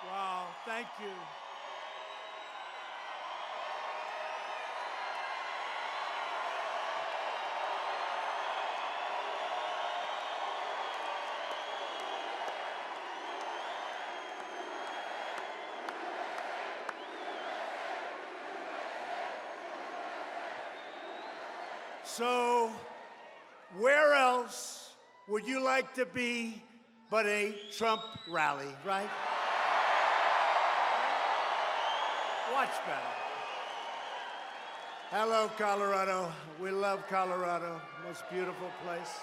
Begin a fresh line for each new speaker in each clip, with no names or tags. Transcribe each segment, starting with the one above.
Wow, thank you. So, where else would you like to be but a Trump rally, right? Much better. Hello, Colorado. We love Colorado. Most beautiful place.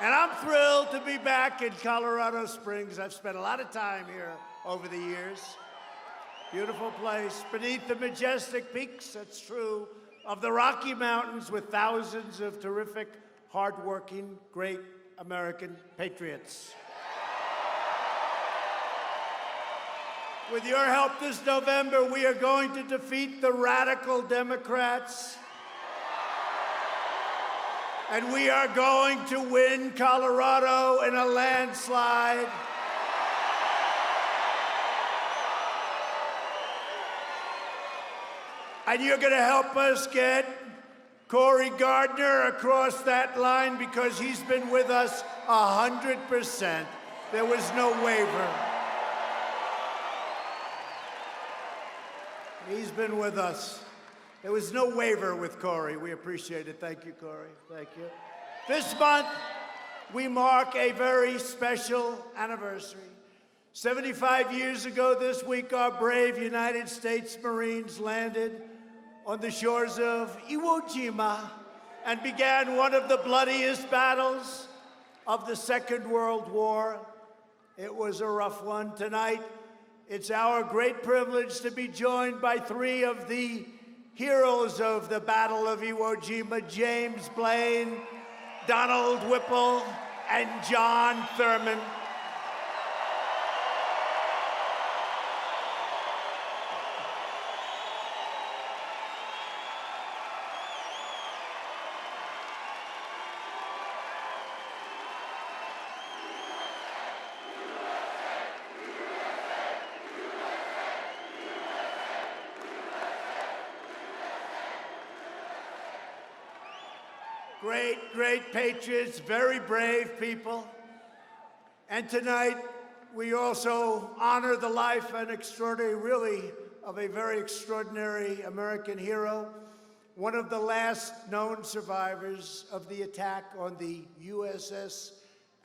And I'm thrilled to be back in Colorado Springs. I've spent a lot of time here over the years. Beautiful place beneath the majestic peaks, that's true, of the Rocky Mountains with thousands of terrific, hardworking, great American patriots. With your help this November, we are going to defeat the radical Democrats. And we are going to win Colorado in a landslide. And you're going to help us get Cory Gardner across that line because he's been with us 100%. There was no waiver. He's been with us. There was no waiver with Cory. We appreciate it. Thank you, Cory. Thank you. This month, we mark a very special anniversary. 75 years ago this week, our brave United States Marines landed on the shores of Iwo Jima and began one of the bloodiest battles of the Second World War. It was a rough one. Tonight, it's our great privilege to be joined by three of the heroes of the Battle of Iwo Jima: James Blaine, Donald Whipple, and John Thurman. Great, great patriots, very brave people. And tonight, we also honor the life and extraordinary, really, of a very extraordinary American hero, one of the last known survivors of the attack on the USS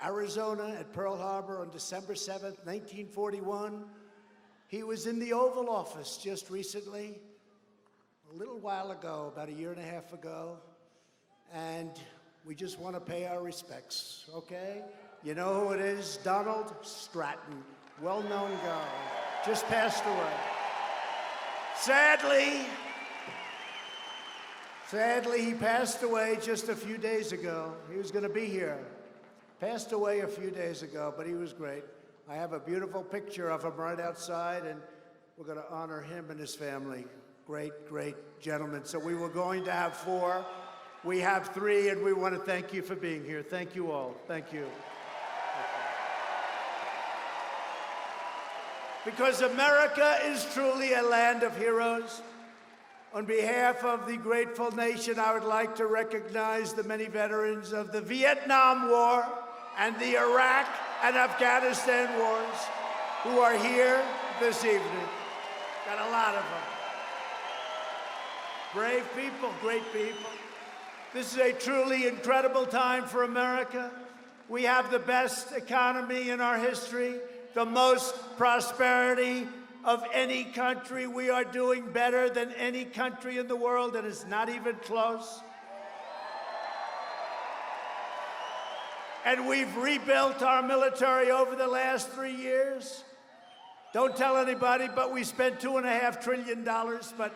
Arizona at Pearl Harbor on December 7th, 1941. He was in the Oval Office just recently, a little while ago, about a year and a half ago. And we just want to pay our respects, okay? You know who it is? Donald Stratton, well-known guy, just passed away. Sadly, he passed away just a few days ago. He was going to be here. Passed away a few days ago, but he was great. I have a beautiful picture of him right outside, and we're going to honor him and his family. Great, great gentleman. So we were going to have four. We have three, and we want to thank you for being here. Thank you all. Thank you. Because America is truly a land of heroes. On behalf of the grateful nation, I would like to recognize the many veterans of the Vietnam War and the Iraq and Afghanistan wars who are here this evening. Got a lot of them. Brave people, great people. This is a truly incredible time for America. We have the best economy in our history, the most prosperity of any country. We are doing better than any country in the world, and it's not even close. And we've rebuilt our military over the last 3 years. Don't tell anybody, but we spent $2.5 trillion, but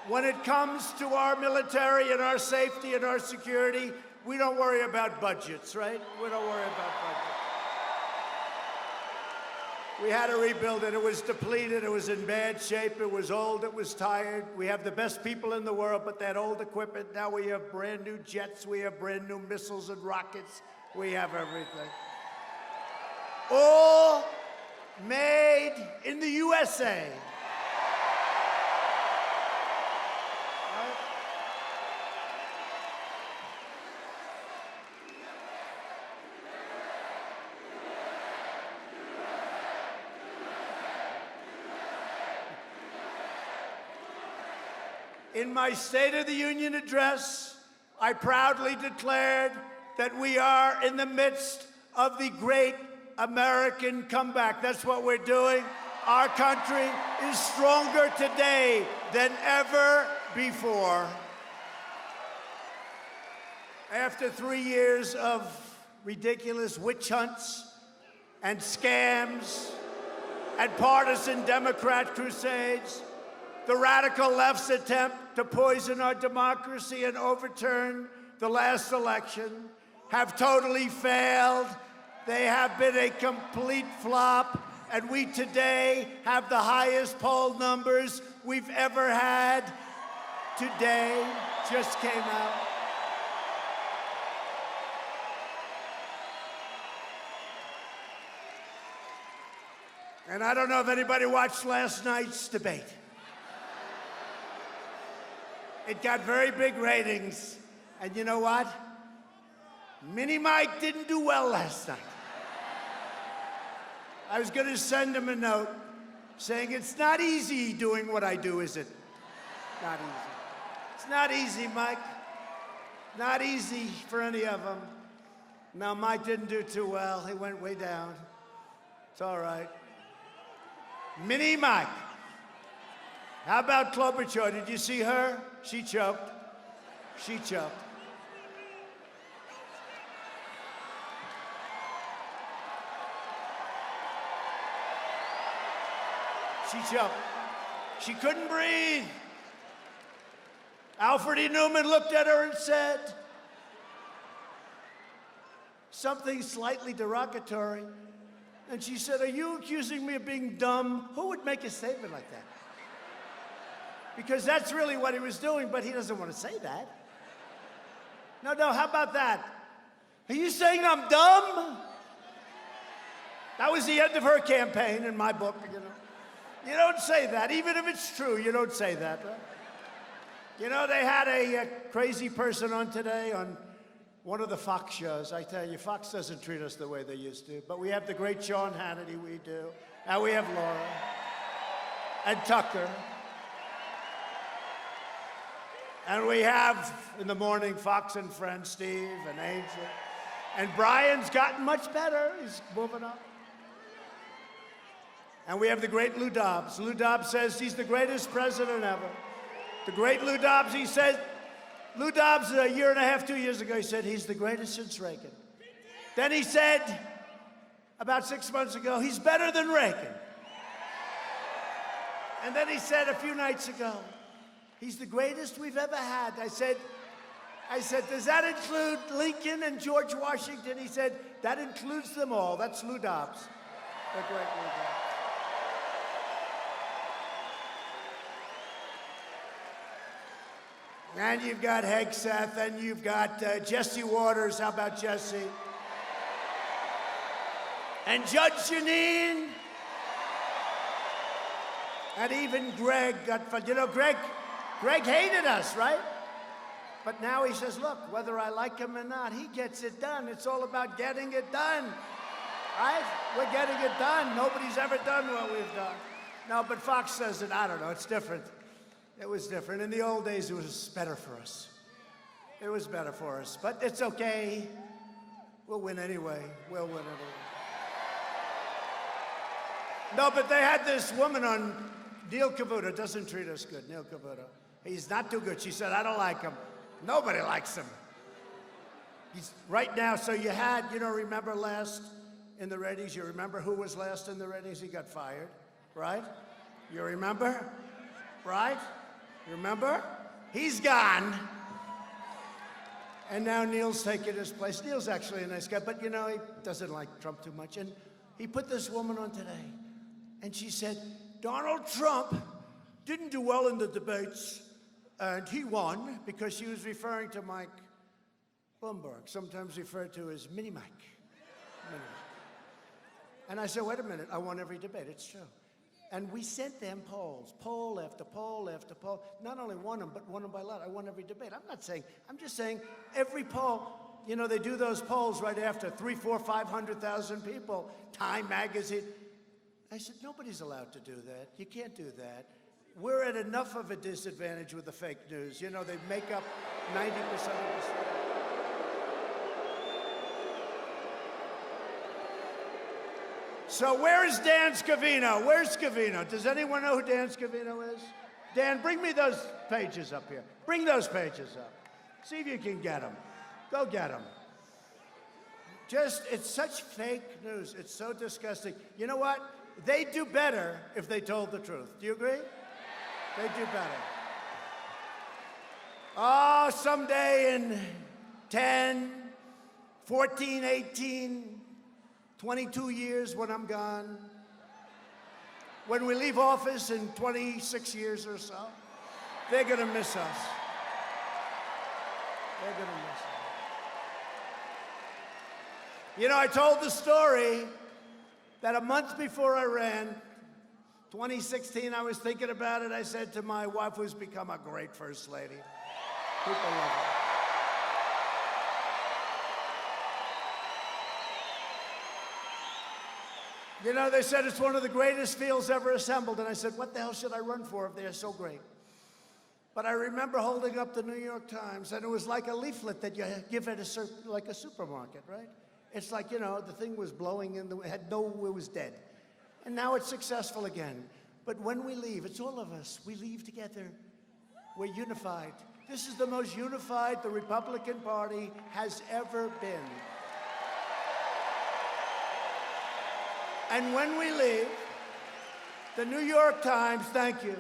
when it comes to our military and our safety and our security, we don't worry about budgets, right? We don't worry about budgets. We had to rebuild it. It was depleted. It was in bad shape. It was old. It was tired. We have the best people in the world, but that old equipment, now we have brand new jets. We have brand new missiles and rockets. We have everything. All made in the USA. In my State of the Union address, I proudly declared that we are in the midst of the great American comeback. That's what we're doing. Our country is stronger today than ever before. After 3 years of ridiculous witch hunts and scams and partisan Democrat crusades, the radical left's attempt to poison our democracy and overturn the last election have totally failed. They have been a complete flop, and we today have the highest poll numbers we've ever had. Today just came out. And I don't know if anybody watched last night's debate. It got very big ratings. And you know what? Mini Mike didn't do well last night. I was going to send him a note saying, it's not easy doing what I do, is it? Not easy. It's not easy, Mike. Not easy for any of them. No, Mike didn't do too well. He went way down. It's all right. Mini Mike. How about Klobuchar? Did you see her? She choked. She choked. She choked. She couldn't breathe. Alfred E. Newman looked at her and said something slightly derogatory. And she said, are you accusing me of being dumb? Who would make a statement like that? Because that's really what he was doing, but he doesn't want to say that. No, how about that? Are you saying I'm dumb? That was the end of her campaign in my book, you know. You don't say that, even if it's true, you don't say that, right? You know, they had a crazy person on today on one of the Fox shows. I tell you, Fox doesn't treat us the way they used to. But we have the great Sean Hannity, we do. Now we have Laura and Tucker. And we have, in the morning, Fox and Friends, Steve and Angel. And Brian's gotten much better. He's moving up. And we have the great Lou Dobbs. Lou Dobbs says he's the greatest president ever. The great Lou Dobbs, he said, Lou Dobbs, a year and a half, 2 years ago, he said he's the greatest since Reagan. Then he said, about 6 months ago, he's better than Reagan. And then he said a few nights ago, he's the greatest we've ever had. I said, does that include Lincoln and George Washington? He said, that includes them all. That's Lou Dobbs. The great Lou Dobbs. And you've got Hegseth, and you've got Jesse Waters. How about Jesse? And Judge Jeanine. And even Greg got fun. You know, Greg hated us, right? But now he says, look, whether I like him or not, he gets it done. It's all about getting it done, right? We're getting it done. Nobody's ever done what we've done. No, but Fox says it, I don't know, it's different. It was different. In the old days, it was better for us. It was better for us, but it's okay. We'll win anyway. We'll win anyway. No, but they had this woman on, Neil Cavuto, doesn't treat us good, Neil Cavuto. He's not too good. She said, I don't like him. Nobody likes him. He's right now, so you had, remember last in the ratings, you remember who was last in the ratings? He got fired, right? You remember? Right? Remember? He's gone. And now Neil's taking his place. Neil's actually a nice guy, but he doesn't like Trump too much. And he put this woman on today, and she said, Donald Trump didn't do well in the debates, and he won because she was referring to Mike Bloomberg, sometimes referred to as Mini Mike. Mini Mike. And I said, wait a minute, I won every debate. It's true. And we sent them polls, poll after poll after poll. Not only won them, but won them by a lot. I won every debate. I'm just saying every poll, you know, they do those polls right after 3, 4, 500,000 people, Time magazine. I said, nobody's allowed to do that. You can't do that. We're at enough of a disadvantage with the fake news. You know, they make up 90% of the story. So where is Dan Scavino? Where's Scavino? Does anyone know who Dan Scavino is? Dan, bring me those pages up here. Bring those pages up. See if you can get them. Go get them. It's such fake news. It's so disgusting. You know what? They'd do better if they told the truth. Do you agree? They'd do better. Oh, someday in 10, 14, 18, 22 years when I'm gone, when we leave office in 26 years or so, they're going to miss us. They're going to miss us. You know, I told the story that a month before I ran, 2016, I was thinking about it. I said to my wife, who's become a great first lady, people love her. You know, they said it's one of the greatest fields ever assembled. And I said, what the hell should I run for if they're so great? But I remember holding up the New York Times, and it was like a leaflet that you give at like a supermarket, right? It's like, you know, the thing was blowing in, it was dead. And now it's successful again. But when we leave, it's all of us. We leave together. We're unified. This is the most unified the Republican Party has ever been. And when we leave, the New York Times, thank you,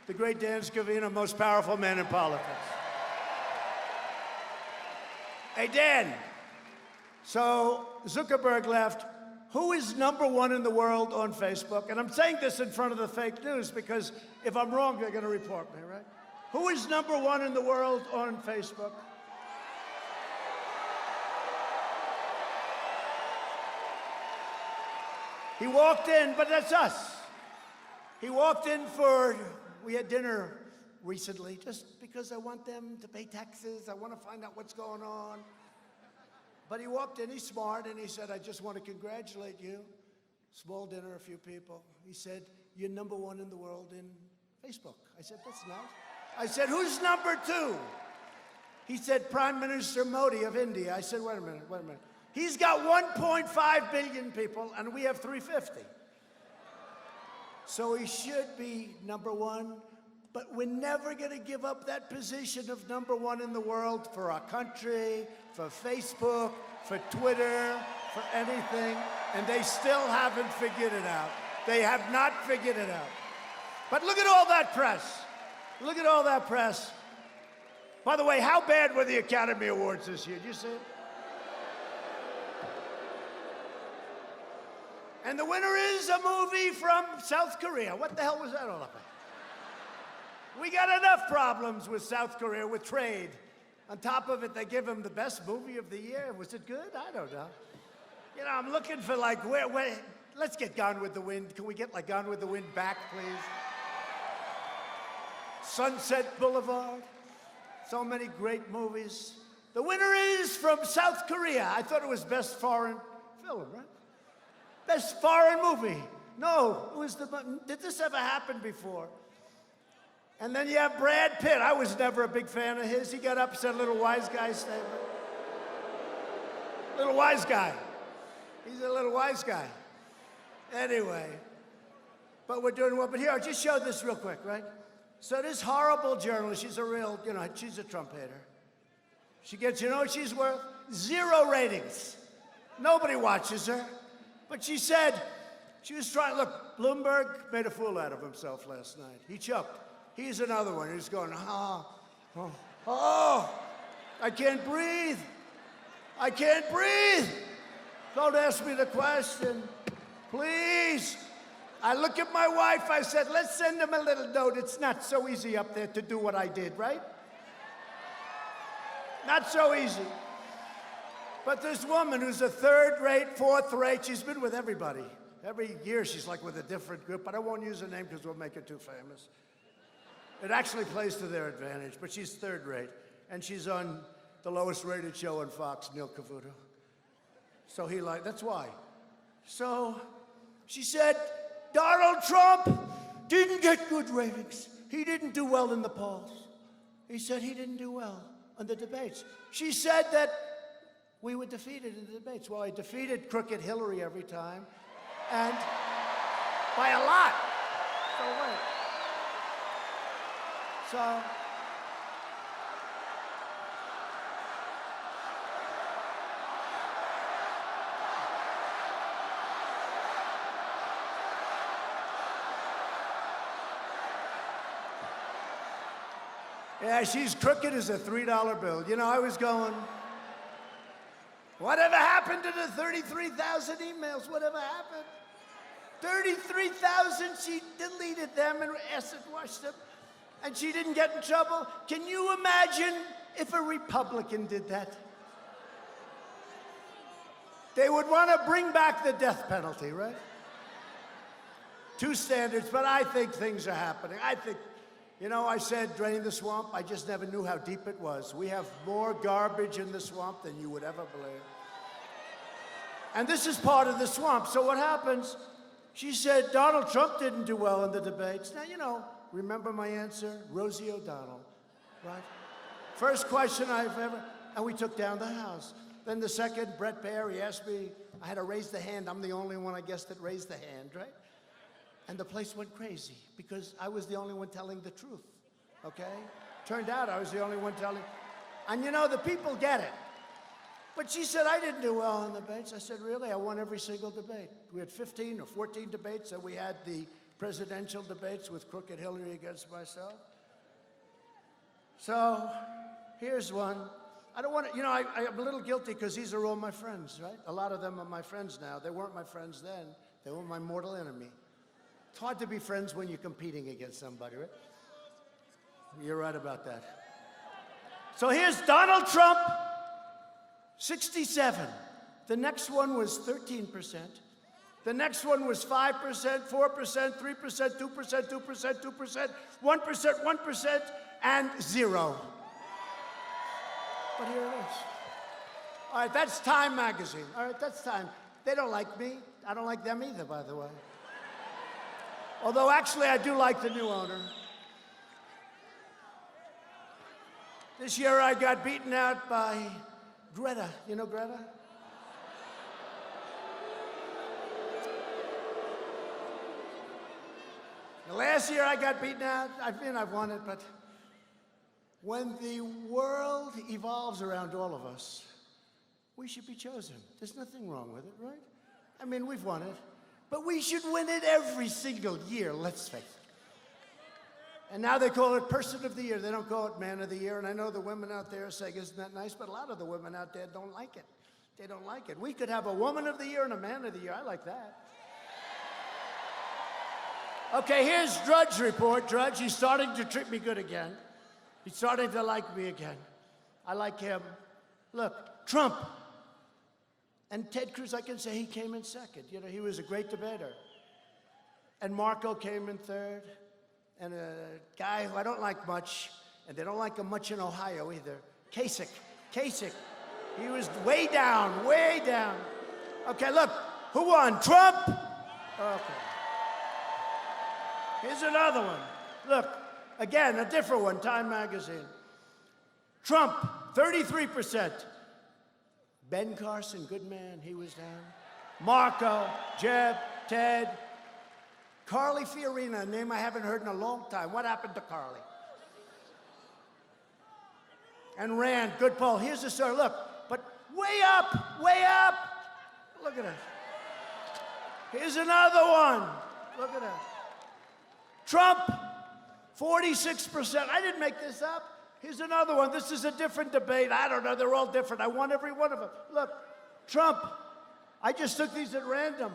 the great Dan Scavino, most powerful man in politics. Hey, Dan, so Zuckerberg left. Who is #1 in the world on Facebook? And I'm saying this in front of the fake news because if I'm wrong, they're going to report me, right? Who is #1 in the world on Facebook? He walked in, but that's us. He walked in we had dinner recently, just because I want them to pay taxes. I want to find out what's going on. But he walked in, he's smart, and he said, I just want to congratulate you. Small dinner, a few people. He said, you're #1 in the world in Facebook. I said, that's nice. I said, who's #2? He said, Prime Minister Modi of India. I said, wait a minute. He's got 1.5 billion people, and we have 350. So he should be #1, but we're never going to give up that position of #1 in the world for our country, for Facebook, for Twitter, for anything, and they still haven't figured it out. They have not figured it out. But look at all that press. Look at all that press. By the way, how bad were the Academy Awards this year? Did you see it? And the winner is a movie from South Korea. What the hell was that all about? We got enough problems with South Korea with trade. On top of it, they give him the best movie of the year. Was it good? I don't know. You know, I'm looking for like, let's get Gone with the Wind. Can we get like Gone with the Wind back, please? Sunset Boulevard. So many great movies. The winner is from South Korea. I thought it was best foreign film, right? Best foreign movie. No, did this ever happen before? And then you have Brad Pitt. I was never a big fan of his. He got up and said a little wise guy statement. Little wise guy. He's a little wise guy. Anyway, but we're doing well. But here, I'll just show this real quick, right? So this horrible journalist, she's a real, she's a Trump hater. She gets, what she's worth? 0 ratings. Nobody watches her. But she said, she was trying, look, Bloomberg made a fool out of himself last night. He choked. He's another one who's going, I can't breathe. I can't breathe. Don't ask me the question, please. I look at my wife, I said, let's send him a little note. It's not so easy up there to do what I did, right? Not so easy. But this woman who's a 3rd-rate, 4th-rate, she's been with everybody. Every year she's like with a different group, but I won't use her name because we'll make her too famous. It actually plays to their advantage, but she's third rate. And she's on the lowest rated show on Fox, Neil Cavuto. So that's why. So she said, Donald Trump didn't get good ratings. He didn't do well in the polls. He said he didn't do well on the debates. She said that we were defeated in the debates. Well, I defeated crooked Hillary every time, and by a lot. So wait. So, yeah, she's crooked as a $3 bill. You know, I was going, whatever happened to the 33,000 emails? Whatever happened? 33,000, she deleted them and acid washed them, and she didn't get in trouble. Can you imagine if a Republican did that? They would want to bring back the death penalty, right? Two standards, but I think things are happening. I think, you know, I said drain the swamp. I just never knew how deep it was. We have more garbage in the swamp than you would ever believe. And this is part of the swamp. So what happens? She said Donald Trump didn't do well in the debates. Now, you know, remember my answer? Rosie O'Donnell, right? First question I've ever, and we took down the House. Then the second, Brett Baer, he asked me, I had to raise the hand. I'm the only one, I guess, that raised the hand, right? And the place went crazy because I was the only one telling the truth, okay? Turned out I was the only one telling, and you know, the people get it. But she said, I didn't do well in the debates. I said, really? I won every single debate. We had 15 or 14 debates, and we had the presidential debates with crooked Hillary against myself. So here's one. I don't want to, you know, I'm a little guilty because these are all my friends, right? A lot of them are my friends now. They weren't my friends then. They were my mortal enemy. It's hard to be friends when you're competing against somebody, right? You're right about that. So here's Donald Trump, 67. The next one was 13%. The next one was 5%, 4%, 3%, 2%, 2%, 2%, 1%, 1%, and 0. But here it is. All right, that's Time magazine. All right, that's Time. They don't like me. I don't like them either, by the way. Although, actually, I do like the new owner. This year, I got beaten out by Greta. You know Greta? The last year, I got beaten out. I've won it, but when the world evolves around all of us, we should be chosen. There's nothing wrong with it, right? I mean, we've won it. But we should win it every single year, let's face it. And now they call it Person of the Year. They don't call it Man of the Year. And I know the women out there are saying, isn't that nice? But a lot of the women out there don't like it. They don't like it. We could have a Woman of the Year and a Man of the Year. I like that. Okay, here's Drudge report. Drudge, he's starting to treat me good again. He's starting to like me again. I like him. Look, Trump. And Ted Cruz, I can say he came in second. You know, he was a great debater. And Marco came in third. And a guy who I don't like much, and they don't like him much in Ohio either, Kasich. He was way down, way down. Okay, look, who won? Trump? Okay. Here's another one. Look, again, a different one, Time magazine. Trump, 33%. Ben Carson, good man, he was down. Marco, Jeb, Ted. Carly Fiorina, a name I haven't heard in a long time. What happened to Carly? And Rand, good poll. Here's the story. Look, but way up, way up. Look at it. Here's another one. Look at it. Trump, 46%. I didn't make this up. Here's another one. This is a different debate. I don't know. They're all different. I won every one of them. Look, Trump, I just took these at random.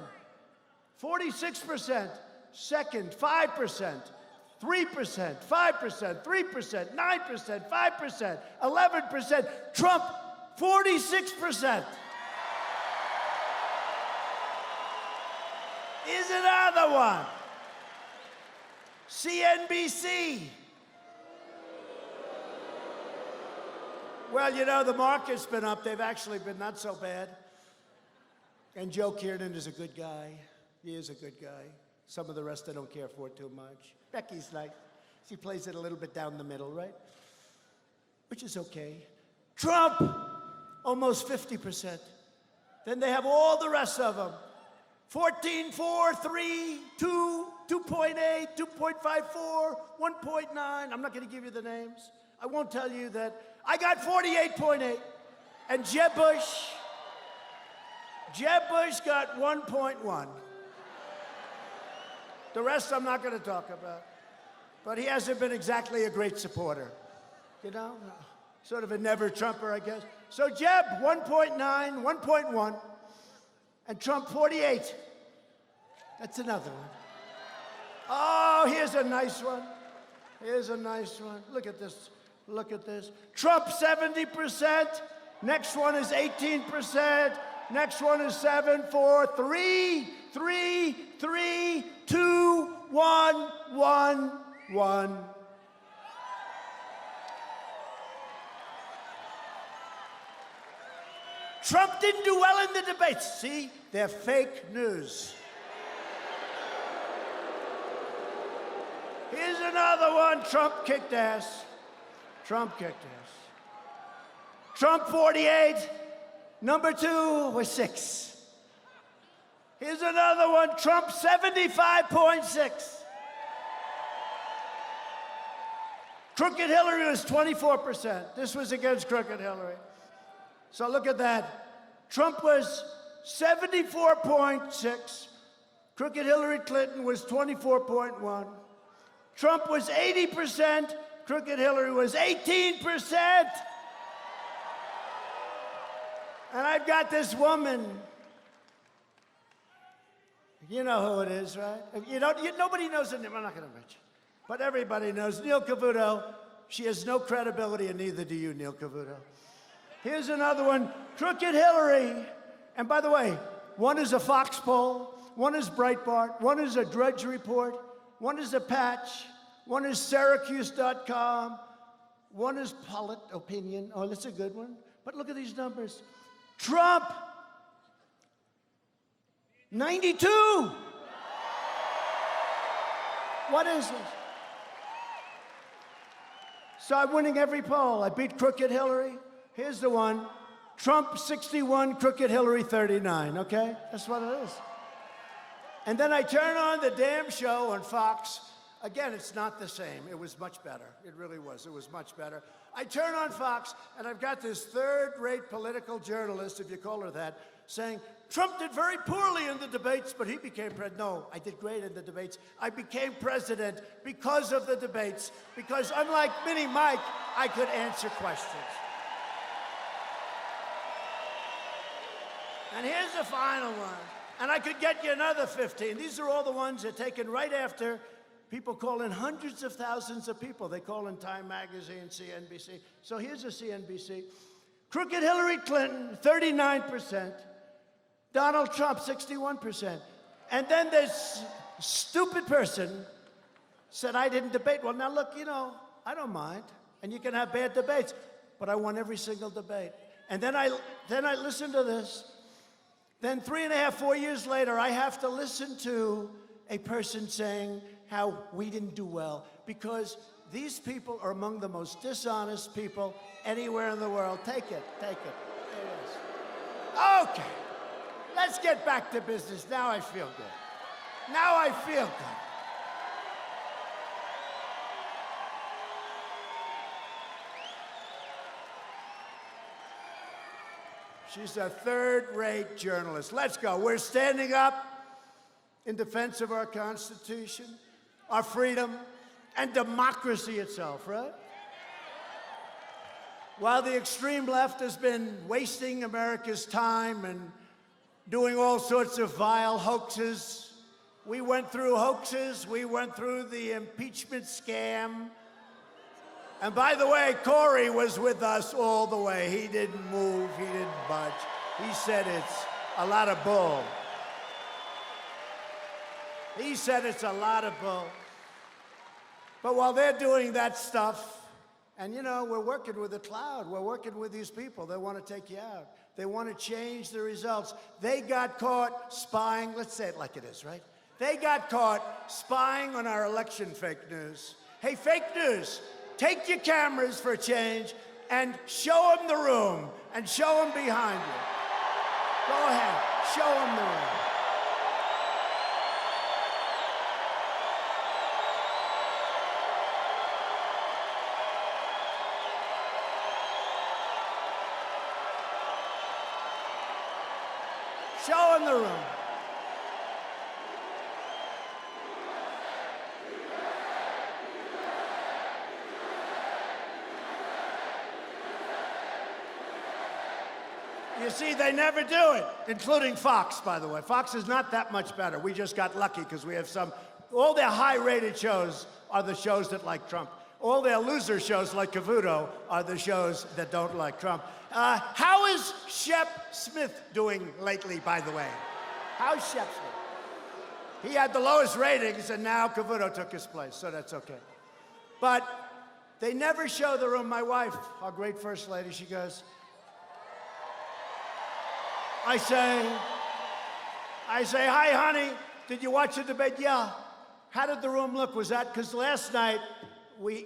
46%. Second, 5%. 3%, 5%, 3%, 9%, 5%, 11%. Trump, 46%. Here's another one. CNBC. Well, you know, the market's been up. They've actually been not so bad. And Joe Kiernan is a good guy. He is a good guy. Some of the rest I don't care for too much. Becky's like, she plays it a little bit down the middle, right? Which is okay. Trump, almost 50%. Then they have all the rest of them. 14, 4, 3, 2, 2.8, 2.54, 1.9. I'm not going to give you the names. I won't tell you that. I got 48.8. And Jeb Bush got 1.1. The rest I'm not going to talk about. But he hasn't been exactly a great supporter. You know? Sort of a never-Trumper, I guess. So Jeb, 1.9, 1.1. And Trump, 48. That's another one. Oh, here's a nice one. Here's a nice one. Look at this. Look at this. Trump, 70%. Next one is 18%. Next one is 7, 4, 3, 3, 3, 2, 1, 1, 1. Trump didn't do well in the debates. See, they're fake news. Here's another one. Trump kicked ass. Trump kicked ass. Trump 48. Number 2 was 6. Here's another one. Trump 75.6. Crooked Hillary was 24%. This was against Crooked Hillary. So look at that. Trump was 74.6. Crooked Hillary Clinton was 24.1. Trump was 80%. Crooked Hillary was 18%. And I've got this woman. You know who it is, right? Nobody knows her name. I'm not going to mention. But everybody knows Neil Cavuto. She has no credibility, and neither do you, Neil Cavuto. Here's another one, Crooked Hillary. And by the way, one is a Fox poll, one is Breitbart, one is a Drudge Report, one is a Patch, one is Syracuse.com, one is Polit Opinion. Oh, that's a good one. But look at these numbers. Trump, 92. What is this? So I'm winning every poll. I beat Crooked Hillary. Here's the one. Trump 61, Crooked Hillary 39, okay? That's what it is. And then I turn on the damn show on Fox. Again, it's not the same. It was much better. It really was. It was much better. I turn on Fox, and I've got this third-rate political journalist, if you call her that, saying, Trump did very poorly in the debates, but he became president. No, I did great in the debates. I became president because of the debates, because unlike Mini Mike, I could answer questions. And here's the final one. And I could get you another 15. These are all the ones that are taken right after people call in hundreds of thousands of people. They call in Time Magazine, CNBC. So here's a CNBC. Crooked Hillary Clinton, 39%. Donald Trump, 61%. And then this stupid person said, I didn't debate. Well, now look, I don't mind. And you can have bad debates. But I won every single debate. And then I listened to this. Then 3.5, 4 years later, I have to listen to a person saying how we didn't do well because these people are among the most dishonest people anywhere in the world. Take it, take it. There it is. Okay, let's get back to business. Now I feel good. Now I feel good. She's a third-rate journalist. Let's go. We're standing up in defense of our Constitution, our freedom, and democracy itself, right? While the extreme left has been wasting America's time and doing all sorts of vile hoaxes, we went through hoaxes, we went through the impeachment scam. And by the way, Corey was with us all the way. He didn't move, he didn't budge. He said it's a lot of bull. He said it's a lot of bull. But while they're doing that stuff, and you know, we're working with the cloud, we're working with these people, they want to take you out. They want to change the results. They got caught spying, let's say it like it is, right? They got caught spying on our election fake news. Hey, fake news, take your cameras for a change and show them the room and show them behind you. Go ahead, show them the room. Show them the room. You see, they never do it, including Fox, by the way. Fox is not that much better. We just got lucky because we have all their high-rated shows are the shows that like Trump. All their loser shows like Cavuto are the shows that don't like Trump. How is Shep Smith doing lately, by the way? How's Shep Smith? He had the lowest ratings, and now Cavuto took his place, so that's okay. But they never show the room. My wife, our great first lady, she goes, I say, hi, honey, did you watch the debate? Yeah. How did the room look? Was that, because last night,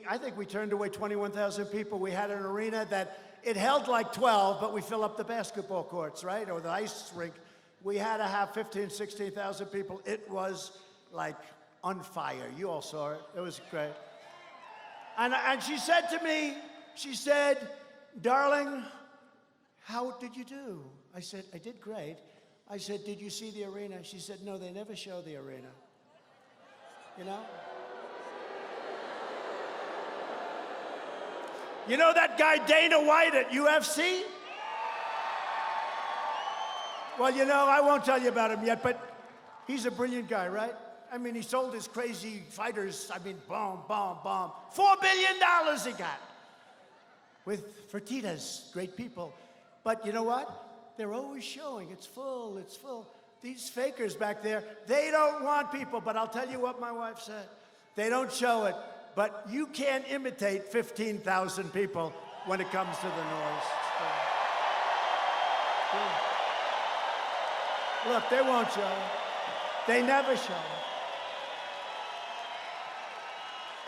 I think we turned away 21,000 people. We had an arena that it held like 12, but we fill up the basketball courts, right? Or the ice rink. We had to have 15, 16,000 people. It was like on fire. You all saw it. It was great. And she said to me, she said, darling, how did you do? I said, I did great. I said, did you see the arena? She said, no, they never show the arena. You know? You know that guy Dana White at UFC? Well, you know, I won't tell you about him yet, but he's a brilliant guy, right? I mean, he sold his crazy fighters, bomb. $4 billion he got with Fertitas, great people. But you know what? They're always showing, it's full. These fakers back there, they don't want people, but I'll tell you what my wife said. They don't show it, but you can't imitate 15,000 people when it comes to the noise. Look, they won't show it. They never show it.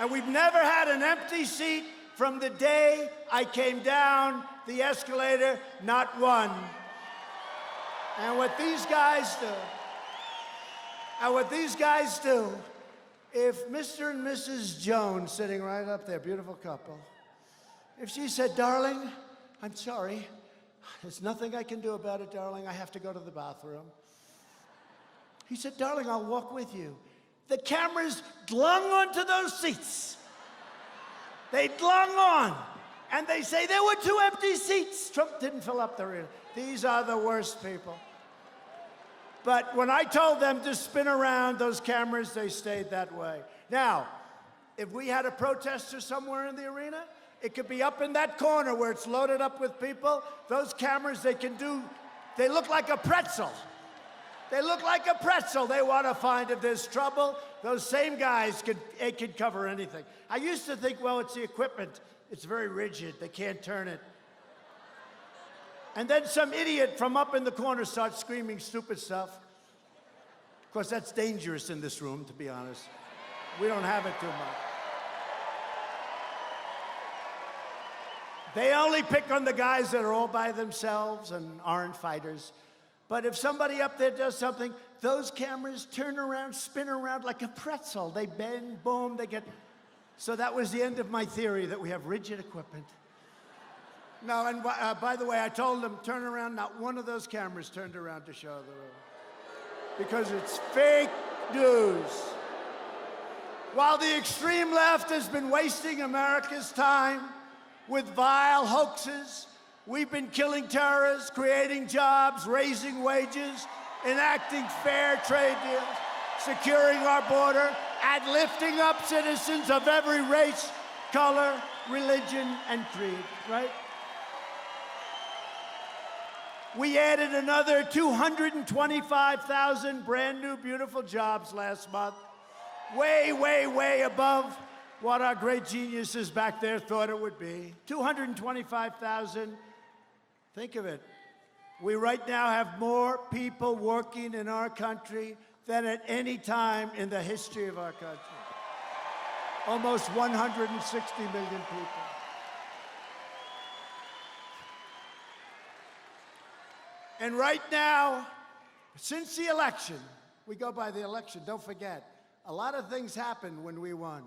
And we've never had an empty seat from the day I came down the escalator, not one. And what these guys do, if Mr. and Mrs. Jones, sitting right up there, beautiful couple, if she said, darling, I'm sorry, there's nothing I can do about it, darling, I have to go to the bathroom. He said, darling, I'll walk with you. The cameras glung onto those seats. They glung on. And they say there were 2 empty seats. Trump didn't fill up the arena. These are the worst people. But when I told them to spin around those cameras, they stayed that way. Now, if we had a protester somewhere in the arena, it could be up in that corner where it's loaded up with people. Those cameras, they look like a pretzel. They look like a pretzel. They want to find if there's trouble. Those same guys could cover anything. I used to think, well, it's the equipment. It's very rigid. They can't turn it. And then some idiot from up in the corner starts screaming stupid stuff. Of course, that's dangerous in this room, to be honest. We don't have it too much. They only pick on the guys that are all by themselves and aren't fighters. But if somebody up there does something, those cameras turn around, spin around like a pretzel. They bend, boom, they get... So that was the end of my theory that we have rigid equipment. No, and by the way, I told them, turn around. Not one of those cameras turned around to show the room. Because it's fake news. While the extreme left has been wasting America's time with vile hoaxes, we've been killing terrorists, creating jobs, raising wages, enacting fair trade deals, securing our border, and lifting up citizens of every race, color, religion, and creed, right? We added another 225,000 brand new, beautiful jobs last month. Way, way, way above what our great geniuses back there thought it would be. 225,000. Think of it. We right now have more people working in our country than at any time in the history of our country. Almost 160 million people. And right now, since the election, we go by the election, don't forget, a lot of things happened when we won.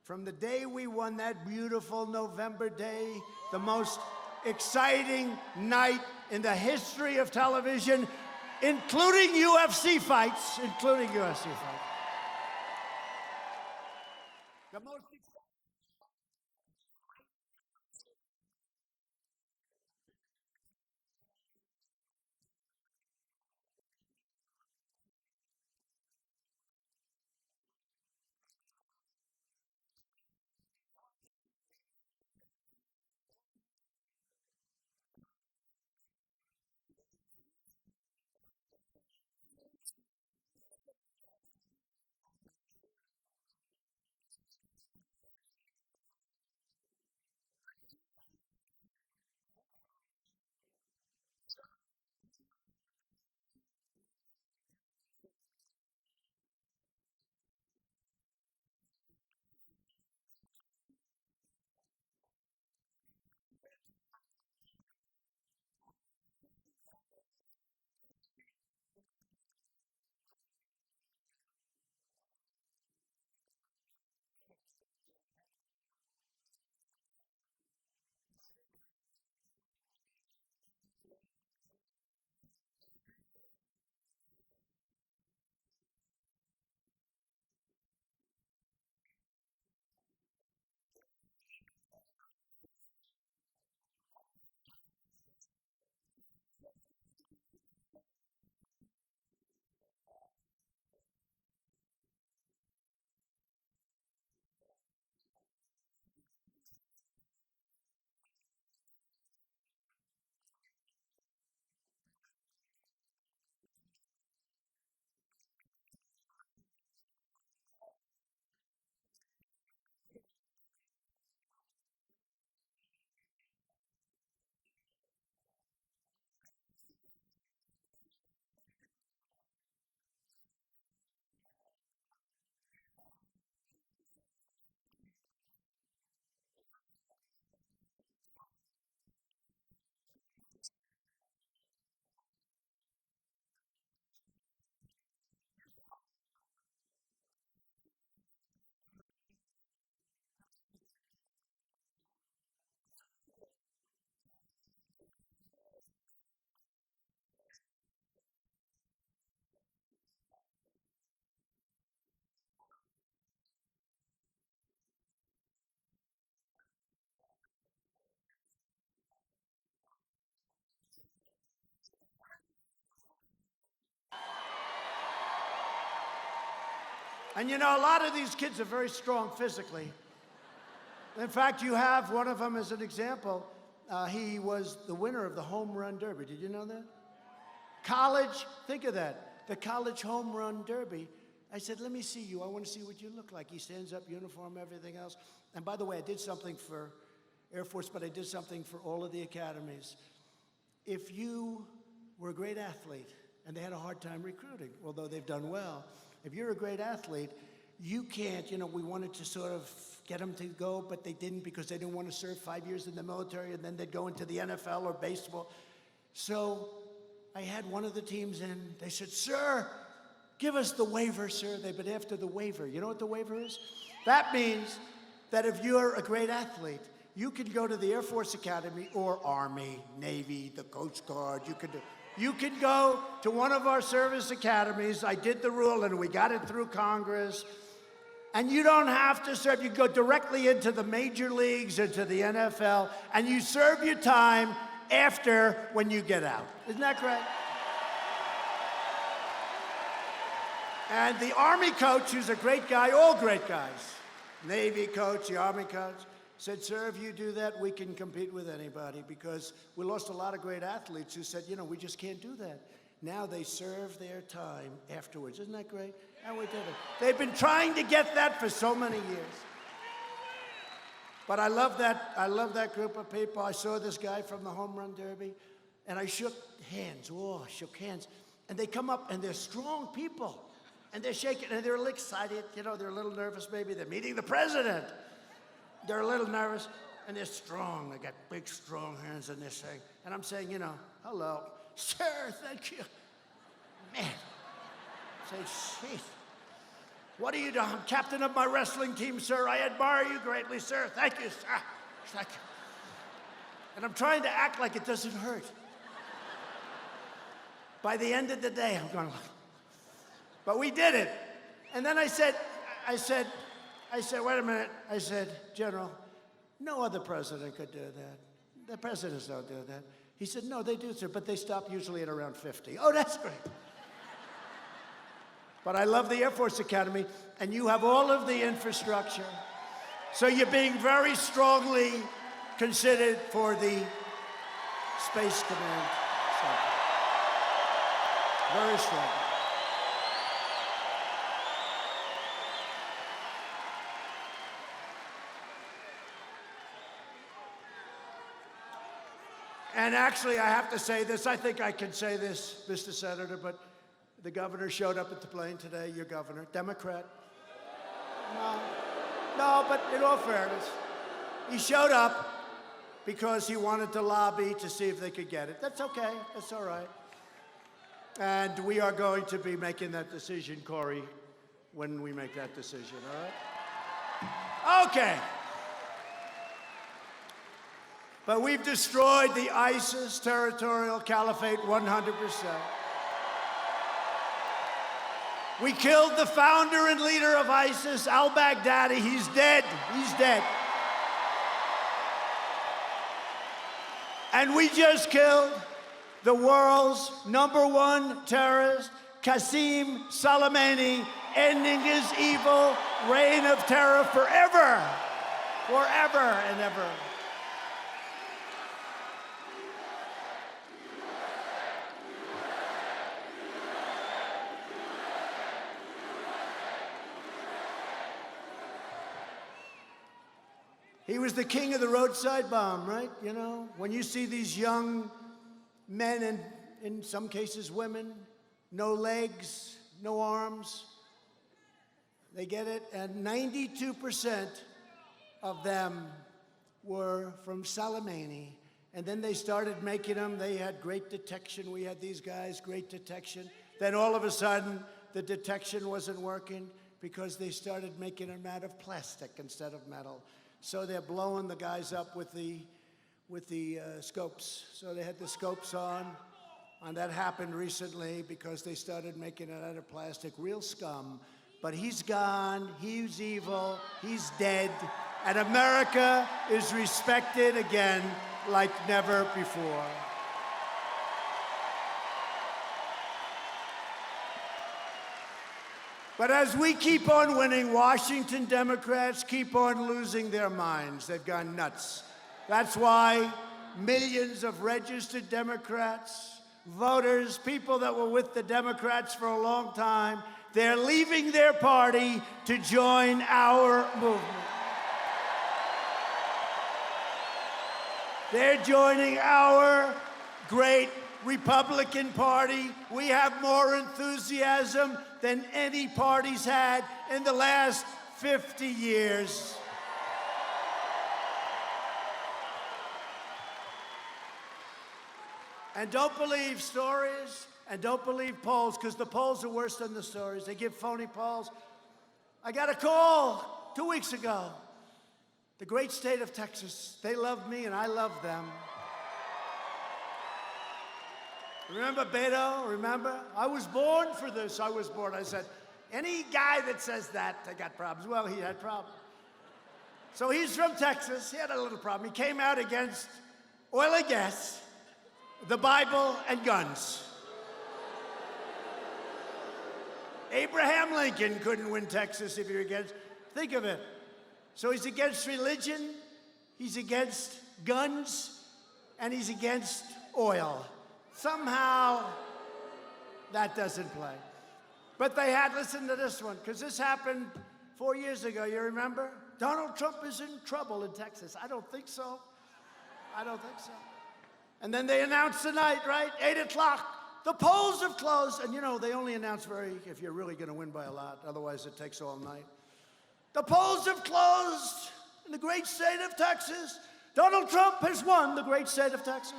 From the day we won, that beautiful November day, the most exciting night in the history of television, including UFC fights, The most And you know, a lot of these kids are very strong physically. In fact, you have one of them as an example. He was the winner of the home run derby. Did you know that? College, think of that. The college home run derby. I said, let me see you. I want to see what you look like. He stands up, uniform, everything else. And by the way, I did something for Air Force, but I did something for all of the academies. If you were a great athlete, and they had a hard time recruiting, although they've done well, if you're a great athlete, you can't, we wanted to sort of get them to go, but they didn't because they didn't want to serve 5 years in the military and then they'd go into the NFL or baseball. So I had one of the teams in, they said, sir, give us the waiver, sir. They've been after the waiver. You know what the waiver is? That means that if you're a great athlete, you can go to the Air Force Academy or Army, Navy, the Coast Guard. You can go to one of our service academies. I did the rule and we got it through Congress. And you don't have to serve. You go directly into the major leagues, into the NFL, and you serve your time after when you get out. Isn't that great? And the Army coach, who's a great guy, all great guys, Navy coach, the Army coach, said, sir, if you do that, we can compete with anybody, because we lost a lot of great athletes who said, we just can't do that. Now they serve their time afterwards. Isn't that great? And we did it. They've been trying to get that for so many years. But I love that group of people. I saw this guy from the Home Run Derby, and I shook hands. Oh, I shook hands. And they come up, and they're strong people. And they're shaking, and they're a little excited. They're a little nervous, maybe. They're meeting the president. They're a little nervous, and they're strong. They got big, strong hands, and they're saying, and I'm saying, hello. Sir, thank you. Man. I say, jeez. What are you doing? I'm captain of my wrestling team, sir. I admire you greatly, sir. Thank you, sir. Thank you. And I'm trying to act like it doesn't hurt. By the end of the day, I'm going, but we did it. And then I said, wait a minute. I said, General, no other president could do that. The presidents don't do that. He said, no, they do, sir, but they stop usually at around 50. Oh, that's great. But I love the Air Force Academy, and you have all of the infrastructure. So you're being very strongly considered for the Space Command Center. Very strong. And actually, I have to say this. I think I can say this, Mr. Senator, but the governor showed up at the plane today, your governor, Democrat. No, but in all fairness, he showed up because he wanted to lobby to see if they could get it. That's okay, that's all right. And we are going to be making that decision, Corey, when we make that decision, all right? Okay. But we've destroyed the ISIS territorial caliphate 100%. We killed the founder and leader of ISIS, al-Baghdadi. He's dead. He's dead. And we just killed the world's #1 terrorist, Qasem Soleimani, ending his evil reign of terror forever. Forever and ever. He was the king of the roadside bomb, right? When you see these young men and, in some cases, women, no legs, no arms, they get it, and 92% of them were from Soleimani. And then they started making them. They had great detection. We had these guys, great detection. Then all of a sudden, the detection wasn't working because they started making them out of plastic instead of metal. So they're blowing the guys up with the scopes. So they had the scopes on, and that happened recently because they started making it out of plastic. Real scum. But he's gone, he's evil, he's dead, and America is respected again like never before. But as we keep on winning, Washington Democrats keep on losing their minds. They've gone nuts. That's why millions of registered Democrats, voters, people that were with the Democrats for a long time, they're leaving their party to join our movement. They're joining our great Republican Party. We have more enthusiasm than any party's had in the last 50 years. And don't believe stories, and don't believe polls, because the polls are worse than the stories. They give phony polls. I got a call 2 weeks ago. The great state of Texas, they love me and I love them. Remember Beto? Remember? I was born for this. I was born. I said, any guy that says that, they got problems. Well, he had problems. So he's from Texas. He had a little problem. He came out against oil and gas, the Bible, and guns. Abraham Lincoln couldn't win Texas if you're against. Think of it. So he's against religion, he's against guns, and he's against oil. Somehow, that doesn't play. But they had, listen to this one, because this happened 4 years ago, you remember? Donald Trump is in trouble in Texas. I don't think so. I don't think so. And then they announced tonight, right? 8 o'clock. The polls have closed. And you know, they only announce if you're really going to win by a lot. Otherwise, it takes all night. The polls have closed in the great state of Texas. Donald Trump has won the great state of Texas.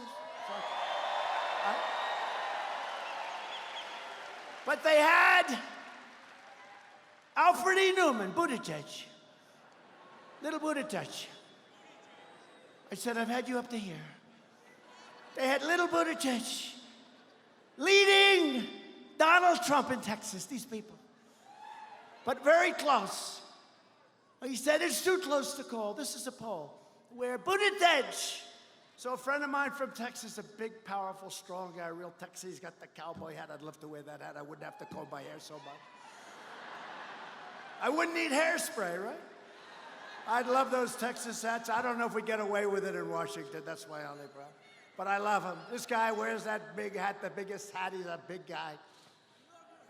But they had Alfred E. Newman, Buttigieg. Little Buttigieg. I said, I've had you up to here. They had little Buttigieg leading Donald Trump in Texas, these people. But very close. He said, it's too close to call. This is a poll where Buttigieg, so a friend of mine from Texas, a big, powerful, strong guy, real Texas, he's got the cowboy hat. I'd love to wear that hat. I wouldn't have to comb my hair so much. I wouldn't need hairspray, right? I'd love those Texas hats. I don't know if we get away with it in Washington. That's my only problem. But I love him. This guy wears that big hat, the biggest hat. He's a big guy.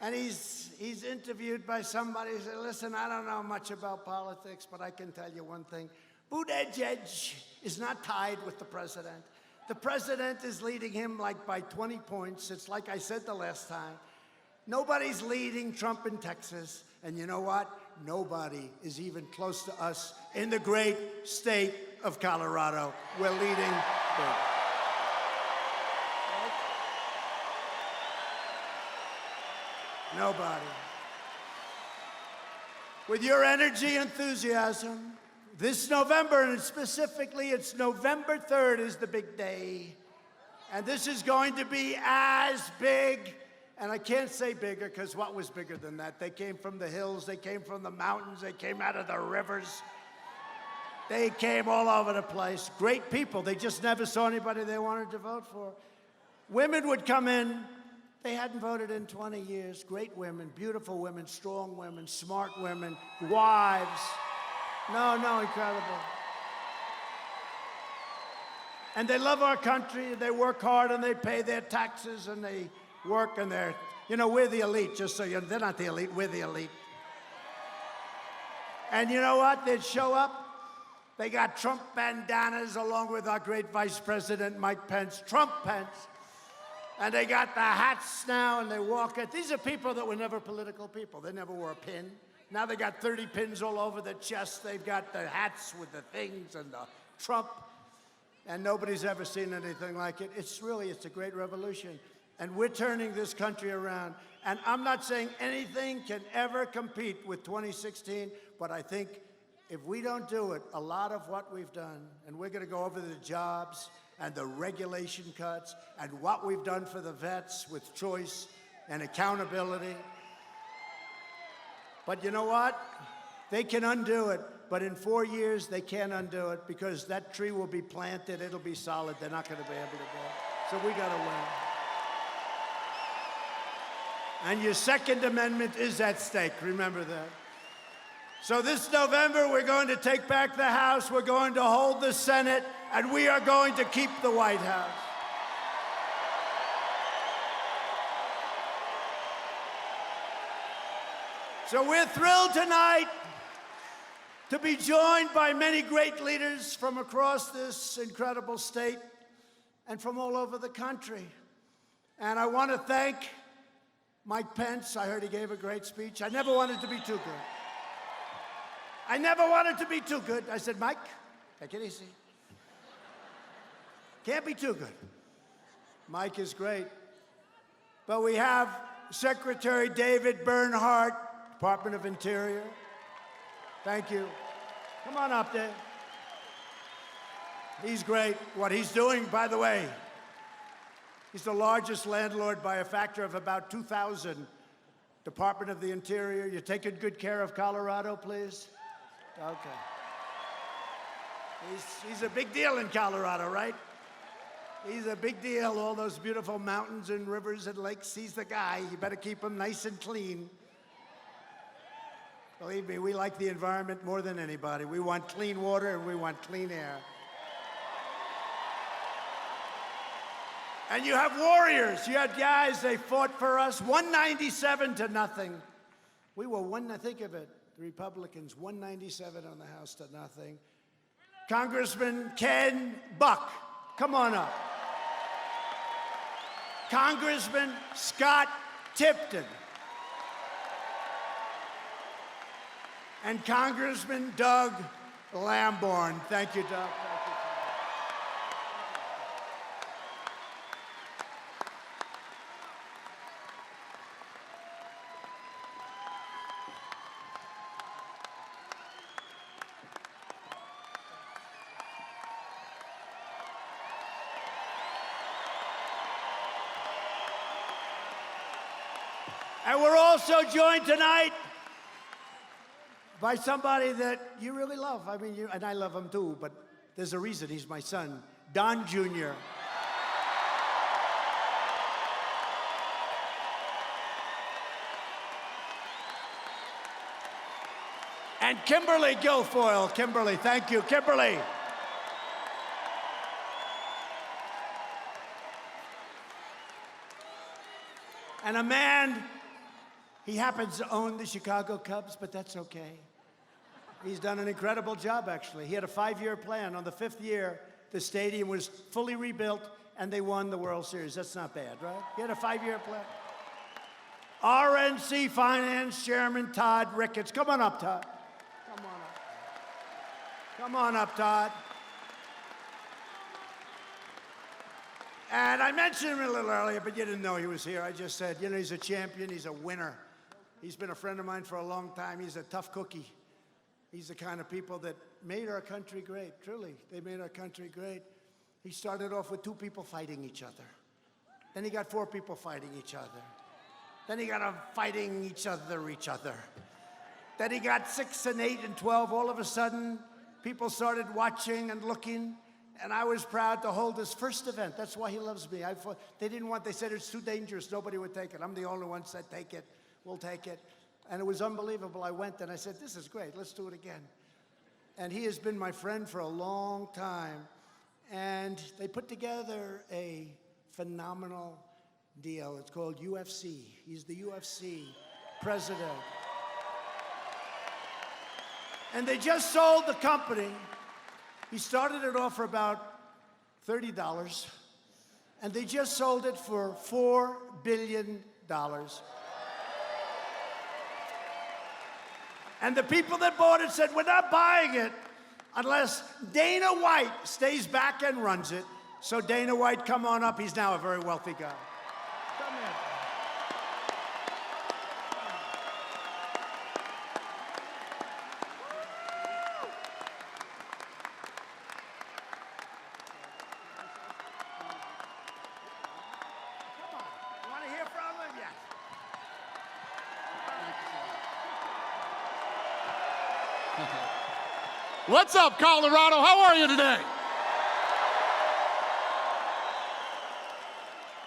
And he's interviewed by somebody. He said, listen, I don't know much about politics, but I can tell you one thing. Buttigieg is not tied with the president. The president is leading him like by 20 points. It's like I said the last time. Nobody's leading Trump in Texas. And you know what? Nobody is even close to us in the great state of Colorado. We're leading big. Nobody. With your energy and enthusiasm, this November, and specifically it's November 3rd is the big day. And this is going to be as big, and I can't say bigger because what was bigger than that? They came from the hills, they came from the mountains, they came out of the rivers. They came all over the place. Great people, they just never saw anybody they wanted to vote for. Women would come in. They hadn't voted in 20 years. Great women, beautiful women, strong women, smart women, wives. No, incredible. And they love our country, they work hard, and they pay their taxes, and they work, and they're, you know, we're the elite, just so you know. They're not the elite, we're the elite. And you know what? They'd show up. They got Trump bandanas along with our great Vice President, Mike Pence, Trump Pence. And they got the hats now, and they walk it. These are people that were never political people. They never wore a pin. Now they got 30 pins all over their chest. They've got the hats with the things and the Trump. And nobody's ever seen anything like it. It's a great revolution. And we're turning this country around. And I'm not saying anything can ever compete with 2016, but I think if we don't do it, a lot of what we've done, and we're going to go over the jobs and the regulation cuts and what we've done for the vets with choice and accountability. But you know what? They can undo it, but in 4 years, they can't undo it because that tree will be planted, it'll be solid, they're not gonna be able to do it. So we gotta win. And your Second Amendment is at stake, remember that. So this November, we're going to take back the House, we're going to hold the Senate, and we are going to keep the White House. So we're thrilled tonight to be joined by many great leaders from across this incredible state and from all over the country. And I want to thank Mike Pence. I heard he gave a great speech. I never wanted to be too good. I never wanted to be too good. I said, Mike, take it easy. Can't be too good. Mike is great. But we have Secretary David Bernhardt, Department of Interior. Thank you. Come on up there. He's great. What he's doing, by the way, he's the largest landlord by a factor of about 2,000. Department of the Interior, you're taking good care of Colorado, please? Okay. He's a big deal in Colorado, right? He's a big deal, all those beautiful mountains and rivers and lakes. He's the guy. You better keep them nice and clean. Believe me, we like the environment more than anybody. We want clean water and we want clean air. And you have warriors. You had guys, they fought for us, 197 to nothing. We were think of it, the Republicans, 197 on the House to nothing. Congressman Ken Buck, come on up. Congressman Scott Tipton. And Congressman Doug Lamborn. Thank you, Doug. And we're also joined tonight by somebody that you really love. I mean, and I love him too, but there's a reason he's my son, Don Jr. And Kimberly Guilfoyle. Kimberly, thank you, Kimberly. And a man, he happens to own the Chicago Cubs, but that's okay. He's done an incredible job, actually. He had a 5-year plan. On the 5th year, the stadium was fully rebuilt, and they won the World Series. That's not bad, right? He had a 5-year plan. RNC Finance Chairman Todd Ricketts. Come on up, Todd. Come on up. Come on up, Todd. And I mentioned him a little earlier, but you didn't know he was here. I just said, you know, he's a champion. He's a winner. He's been a friend of mine for a long time. He's a tough cookie. He's the kind of people that made our country great, truly. They made our country great. He started off with 2 people fighting each other. Then he got 4 people fighting each other. Then he got them fighting each other. Then he got 6 and 8 and 12. All of a sudden, people started watching and looking, and I was proud to hold his first event. That's why he loves me. They said it's too dangerous. Nobody would take it. I'm the only one that said, take it. We'll take it. And it was unbelievable. I went and I said, this is great. Let's do it again. And he has been my friend for a long time. And they put together a phenomenal deal. It's called UFC. He's the UFC president. And they just sold the company. He started it off for about $30. And they just sold it for $4 billion. And the people that bought it said, we're not buying it unless Dana White stays back and runs it. So Dana White, come on up. He's now a very wealthy guy. Come here. Come on. You want to hear from him? Yes.
What's up, Colorado? How are you today?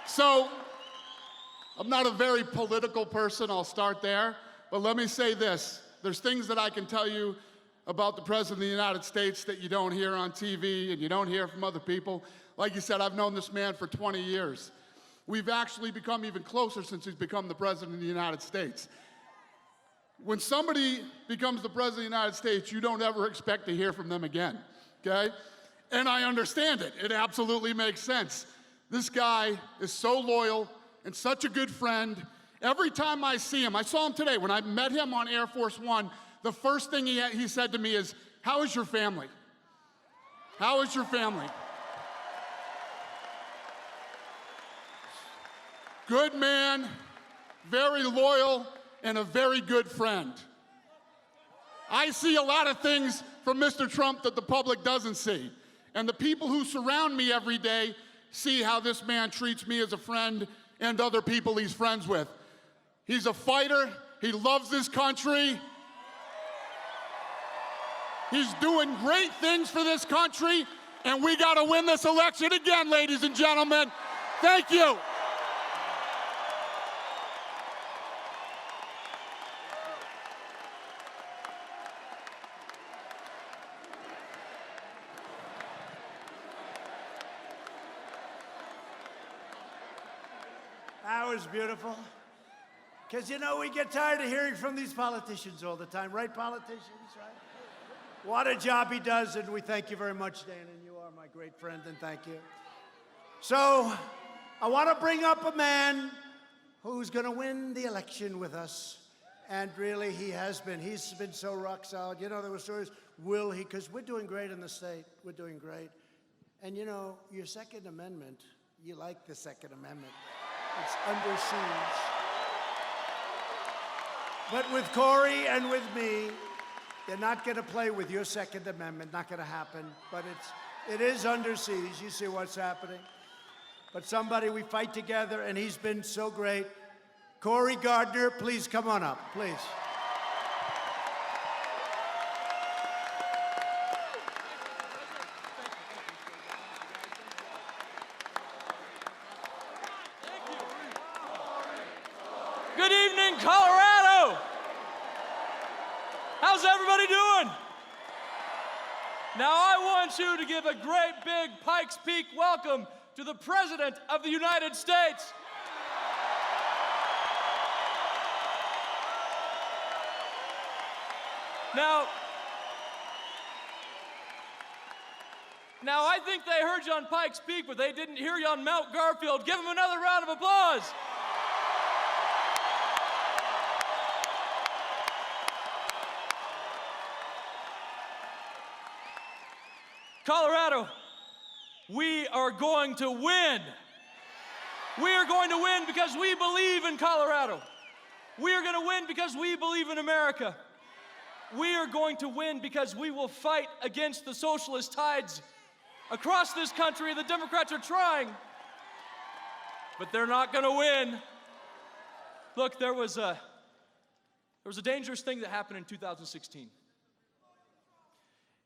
So, I'm not a very political person, I'll start there, but let me say this. There's things that I can tell you about the President of the United States that you don't hear on TV and you don't hear from other people. Like you said, I've known this man for 20 years. We've actually become even closer since he's become the President of the United States. When somebody becomes the President of the United States, you don't ever expect to hear from them again, okay? And I understand it. It absolutely makes sense. This guy is so loyal and such a good friend. Every time I see him, I saw him today. When I met him on Air Force One, the first thing he said to me is, how is your family? How is your family? Good man, very loyal, and a very good friend. I see a lot of things from Mr. Trump that the public doesn't see. And the people who surround me every day see how this man treats me as a friend and other people he's friends with. He's a fighter. He loves this country. He's doing great things for this country, and we got to win this election again, ladies and gentlemen. Thank you.
That was beautiful. Because, you know, we get tired of hearing from these politicians all the time, right, politicians, right? What a job he does, and we thank you very much, Dan, and you are my great friend, and thank you. So, I want to bring up a man who's going to win the election with us, and really, he has been. He's been so rock solid. You know, there were stories, will he? Because we're doing great in the state. We're doing great. And, you know, your Second Amendment, you like the Second Amendment. It's under siege. But with Cory and with me, they're not going to play with your Second Amendment. Not going to happen. But it is under siege. You see what's happening. But somebody, we fight together, and he's been so great. Cory Gardner, please come on up, please.
Good evening, Colorado. How's everybody doing? Now I want you to give a great big Pikes Peak welcome to the President of the United States. Now I think they heard you on Pikes Peak, but they didn't hear you on Mount Garfield. Give them another round of applause. Colorado, we are going to win. We are going to win because we believe in Colorado. We are going to win because we believe in America. We are going to win because we will fight against the socialist tides across this country. The Democrats are trying, but they're not going to win. Look, there was a dangerous thing that happened in 2016.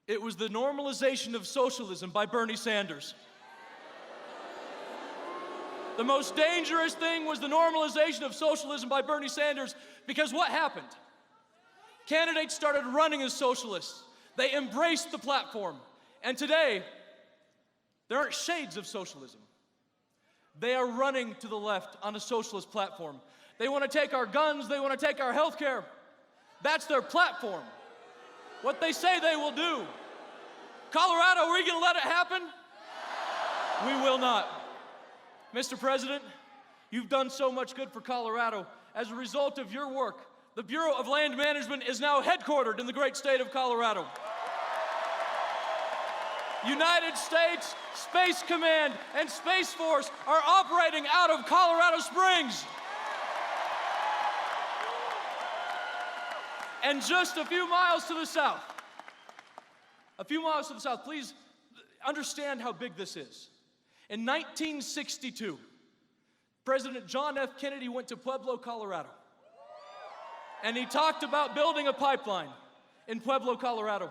It was the normalization of socialism by Bernie Sanders. The most dangerous thing was the normalization of socialism by Bernie Sanders, because what happened? Candidates started running as socialists. They embraced the platform. And today, there aren't shades of socialism. They are running to the left on a socialist platform. They want to take our guns, they want to take our health care. That's their platform. What they say they will do. Colorado, are we going to let it happen? We will not. Mr. President, you've done so much good for Colorado. As a result of your work, the Bureau of Land Management is now headquartered in the great state of Colorado. United States Space Command and Space Force are operating out of Colorado Springs. And just a few miles to the south, please understand how big this is. In 1962, President John F. Kennedy went to Pueblo, Colorado, and he talked about building a pipeline in Pueblo, Colorado.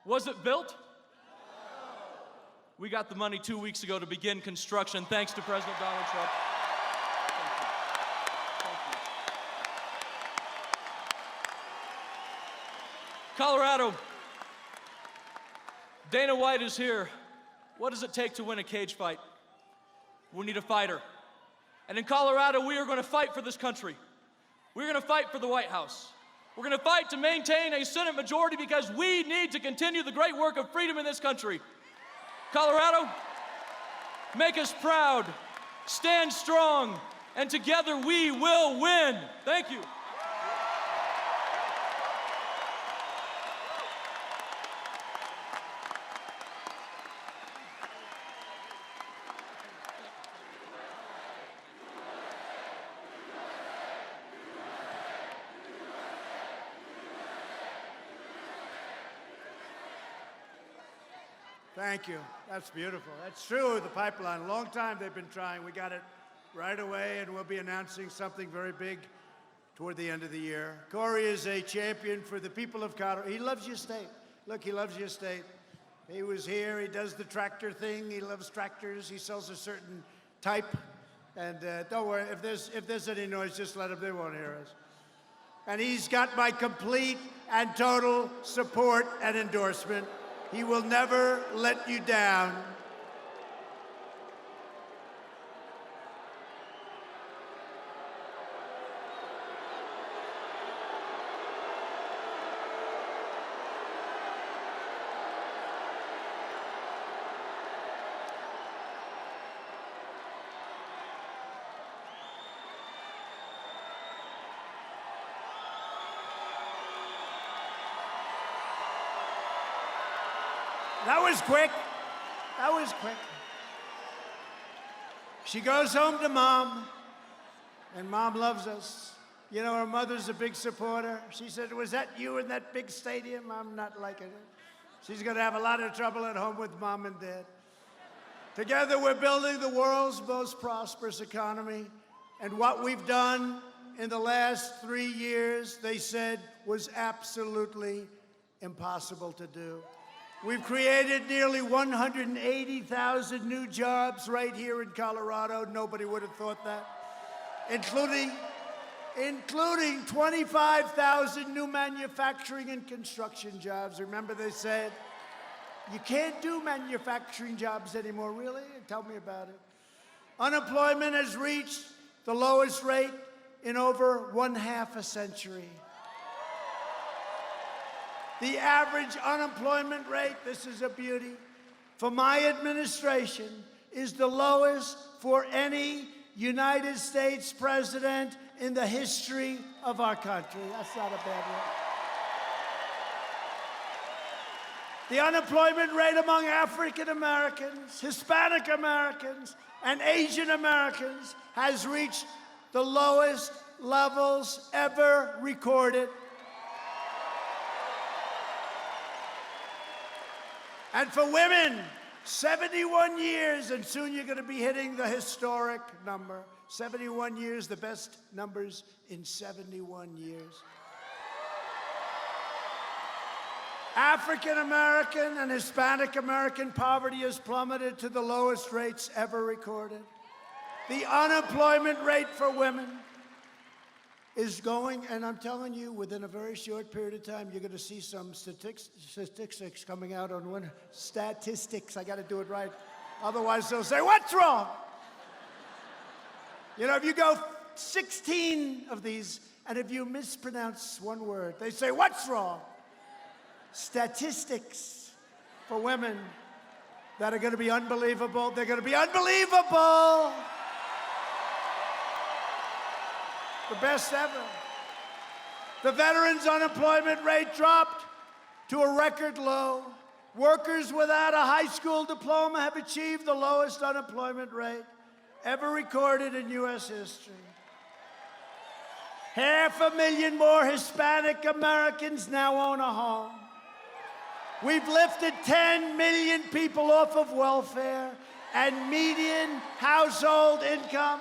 Was it built? We got the money 2 weeks ago to begin construction, thanks to President Donald Trump. Colorado, Dana White is here. What does it take to win a cage fight? We need a fighter. And in Colorado, we are going to fight for this country. We're going to fight for the White House. We're going to fight to maintain a Senate majority because we need to continue the great work of freedom in this country. Colorado, make us proud, stand strong, and together we will win. Thank you.
Thank you. That's beautiful. That's true, the pipeline. A long time they've been trying. We got it right away, and we'll be announcing something very big toward the end of the year. Cory is a champion for the people of Colorado. He loves your state. Look, he loves your state. He was here. He does the tractor thing. He loves tractors. He sells a certain type. And don't worry, if there's any noise, just let them. They won't hear us. And he's got my complete and total support and endorsement. He will never let you down. That was quick. That was quick. She goes home to Mom, and Mom loves us. You know, her mother's a big supporter. She said, was that you in that big stadium? I'm not liking it. She's going to have a lot of trouble at home with Mom and Dad. Together, we're building the world's most prosperous economy. And what we've done in the last 3 years, they said, was absolutely impossible to do. We've created nearly 180,000 new jobs right here in Colorado. Nobody would have thought that. Including 25,000 new manufacturing and construction jobs. Remember they said, you can't do manufacturing jobs anymore, really? Tell me about it. Unemployment has reached the lowest rate in over 1/2 century. The average unemployment rate, this is a beauty, for my administration is the lowest for any United States president in the history of our country. That's not a bad one. The unemployment rate among African Americans, Hispanic Americans, and Asian Americans has reached the lowest levels ever recorded. And for women, 71 years, and soon you're going to be hitting the historic number. 71 years, the best numbers in 71 years. African American and Hispanic American poverty has plummeted to the lowest rates ever recorded. The unemployment rate for women is going, and I'm telling you, within a very short period of time, you're going to see some statistics coming out on one. Statistics, I got to do it right. Otherwise, they'll say, what's wrong? You know, if you go 16 of these, and if you mispronounce one word, they say, what's wrong? Statistics for women that are going to be unbelievable. They're going to be unbelievable. The best ever. The veterans' unemployment rate dropped to a record low. Workers without a high school diploma have achieved the lowest unemployment rate ever recorded in U.S. history. 500,000 more Hispanic Americans now own a home. We've lifted 10 million people off of welfare, and median household income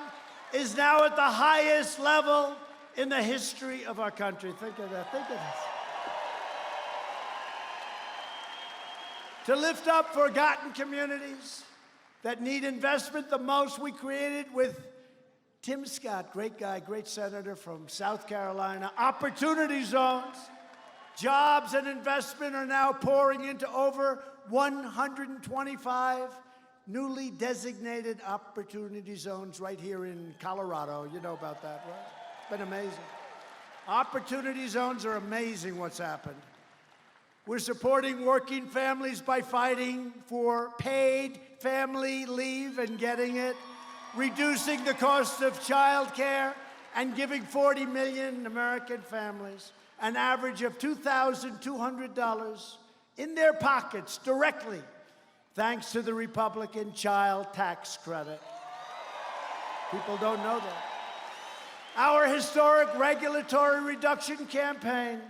is now at the highest level in the history of our country. Think of that. Think of this. To lift up forgotten communities that need investment the most, we created with Tim Scott, great guy, great senator from South Carolina, opportunity zones. Jobs and investment are now pouring into over 125 newly designated opportunity zones right here in Colorado. You know about that, right? It's been amazing. Opportunity zones are amazing what's happened. We're supporting working families by fighting for paid family leave and getting it, reducing the cost of child care, and giving 40 million American families an average of $2,200 in their pockets directly, thanks to the Republican child tax credit. People don't know that. Our historic regulatory reduction campaign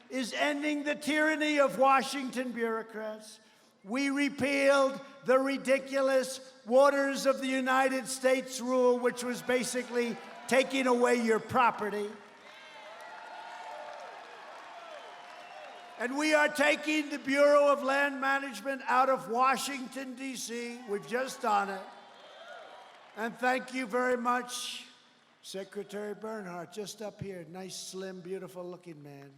is ending the tyranny of Washington bureaucrats. We repealed the ridiculous Waters of the United States rule, which was basically taking away your property. And we are taking the Bureau of Land Management out of Washington, D.C. We've just done it. And thank you very much, Secretary Bernhardt, just up here. Nice, slim, beautiful-looking man.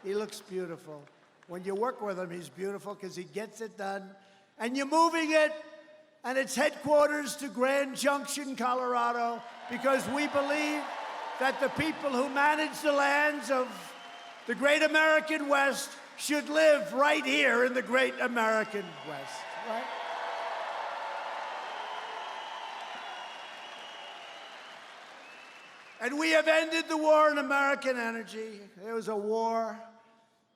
He looks beautiful. When you work with him, he's beautiful because he gets it done. And you're moving it, and its headquarters to Grand Junction, Colorado, because we believe that the people who manage the lands of the great American West should live right here in the great American West, right? And we have ended the war on American energy. There was a war,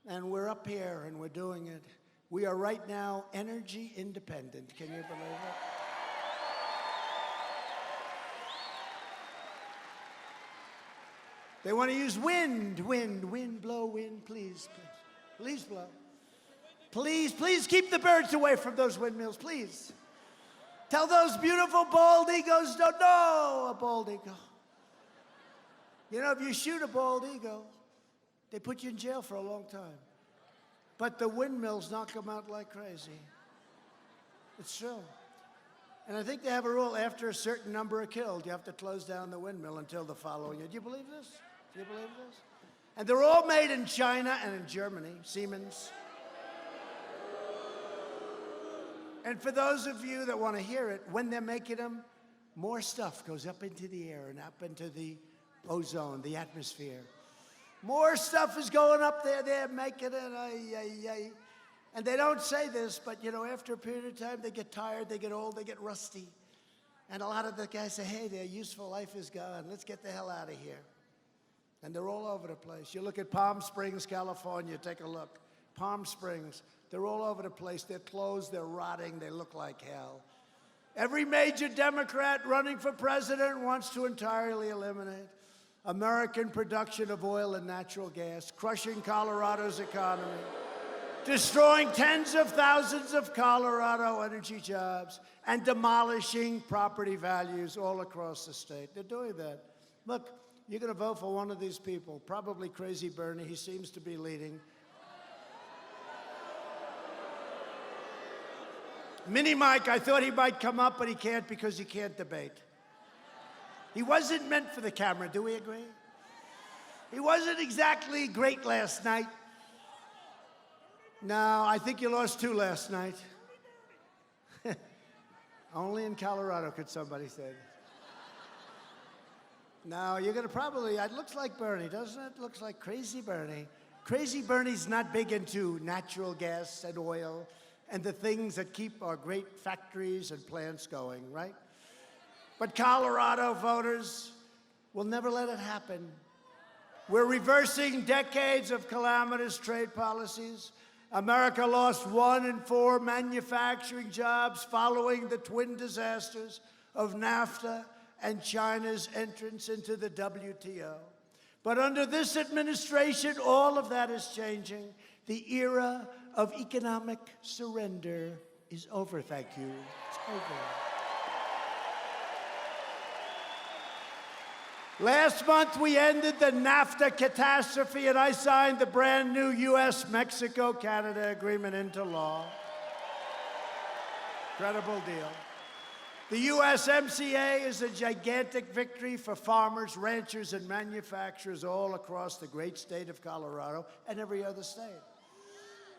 and we're up here, and we're doing it. We are right now energy independent. Can you believe it? They want to use wind, blow, wind, please, please. Please blow. Please keep the birds away from those windmills, please. Tell those beautiful bald eagles, no, a bald eagle. You know, if you shoot a bald eagle, they put you in jail for a long time. But the windmills knock them out like crazy. It's true. And I think they have a rule, after a certain number are killed, you have to close down the windmill until the following year. Do you believe this? Do you believe this? And they're all made in China and in Germany, Siemens. And for those of you that want to hear it, when they're making them, more stuff goes up into the air and up into the ozone, the atmosphere. More stuff is going up there, they're making it, And they don't say this, but you know, after a period of time, they get tired, they get old, they get rusty. And a lot of the guys say, hey, their useful life is gone. Let's get the hell out of here. And they're all over the place. You look at Palm Springs, California, take a look. Palm Springs, they're all over the place. They're closed, they're rotting, they look like hell. Every major Democrat running for president wants to entirely eliminate American production of oil and natural gas, crushing Colorado's economy, destroying tens of thousands of Colorado energy jobs, and demolishing property values all across the state. They're doing that. Look, you're going to vote for one of these people, probably Crazy Bernie. He seems to be leading. Mini Mike, I thought he might come up, but he can't because he can't debate. He wasn't meant for the camera, do we agree? He wasn't exactly great last night. No, I think you lost 2 last night. Only in Colorado could somebody say this. No, you're going to probably, it looks like Bernie, doesn't it? Looks like Crazy Bernie. Crazy Bernie's not big into natural gas and oil and the things that keep our great factories and plants going, right? But Colorado voters will never let it happen. We're reversing decades of calamitous trade policies. America lost 1 in 4 manufacturing jobs following the twin disasters of NAFTA and China's entrance into the WTO. But under this administration, all of that is changing. The era of economic surrender is over, thank you. It's over. Last month, we ended the NAFTA catastrophe, and I signed the brand new U.S.-Mexico-Canada agreement into law. Incredible deal. The USMCA is a gigantic victory for farmers, ranchers, and manufacturers all across the great state of Colorado and every other state.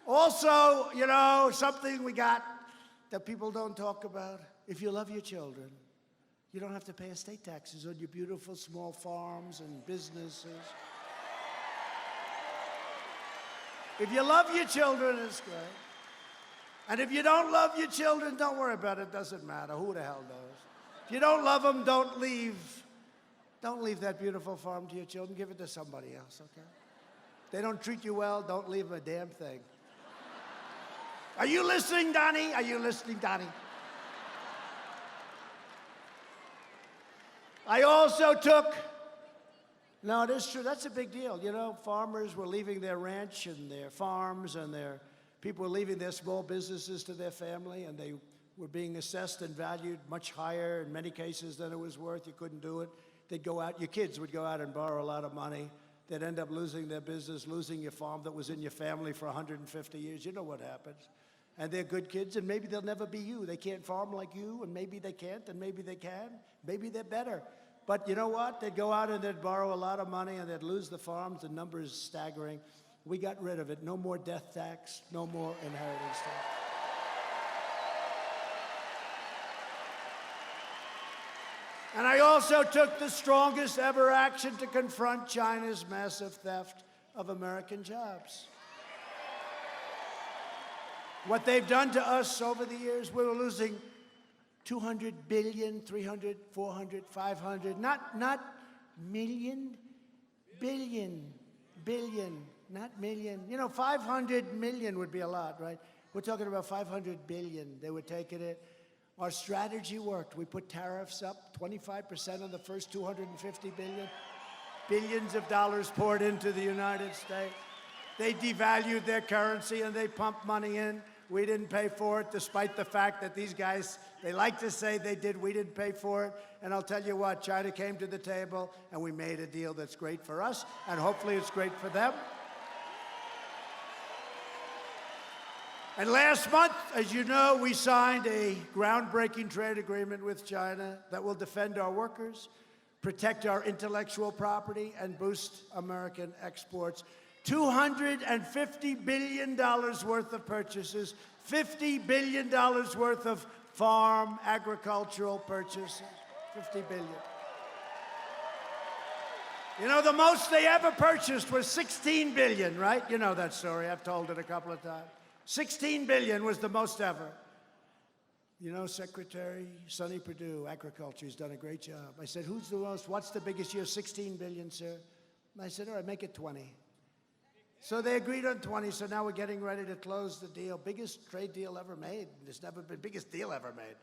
Also, you know, something we got that people don't talk about. If you love your children, you don't have to pay estate taxes on your beautiful small farms and businesses. If you love your children, it's great. And if you don't love your children, don't worry about it. It doesn't matter. Who the hell knows? If you don't love them, don't leave that beautiful farm to your children. Give it to somebody else, okay? If they don't treat you well, don't leave them a damn thing. Are you listening, Donnie? Are you listening, Donnie? I also took, no, it is true, that's a big deal. You know, farmers were leaving their ranch and their farms, and their people were leaving their small businesses to their family, and they were being assessed and valued much higher in many cases than it was worth. You couldn't do it. They'd go out, your kids would go out and borrow a lot of money. They'd end up losing their business, losing your farm that was in your family for 150 years. You know what happens. And they're good kids, and maybe they'll never be you. They can't farm like you, and maybe they can't, and maybe they can. Maybe they're better. But you know what? They'd go out and they'd borrow a lot of money, and they'd lose the farms. The number is staggering. We got rid of it. No more death tax, no more inheritance tax. And I also took the strongest ever action to confront China's massive theft of American jobs. What they've done to us over the years, we were losing 200 billion, 300, 400, 500, not million, billion, not million. You know, 500 million would be a lot, right? We're talking about 500 billion. They were taking it. Our strategy worked. We put tariffs up 25% on the first 250 billion. Billions of dollars poured into the United States. They devalued their currency and they pumped money in. We didn't pay for it, despite the fact that these guys, they like to say they did. We didn't pay for it. And I'll tell you what, China came to the table and we made a deal that's great for us, and hopefully it's great for them. And last month, as you know, we signed a groundbreaking trade agreement with China that will defend our workers, protect our intellectual property, and boost American exports. $250 billion worth of purchases, $50 billion worth of farm agricultural purchases, $50 billion. You know, the most they ever purchased was $16 billion, right? You know that story. I've told it a couple of times. $16 billion was the most ever. You know, Secretary Sonny Perdue, Agriculture, has done a great job. I said, who's the most, what's the biggest year? 16 billion, sir. And I said, all right, make it 20. So they agreed on 20, so now we're getting ready to close the deal. Biggest trade deal ever made. There's never been biggest deal ever made.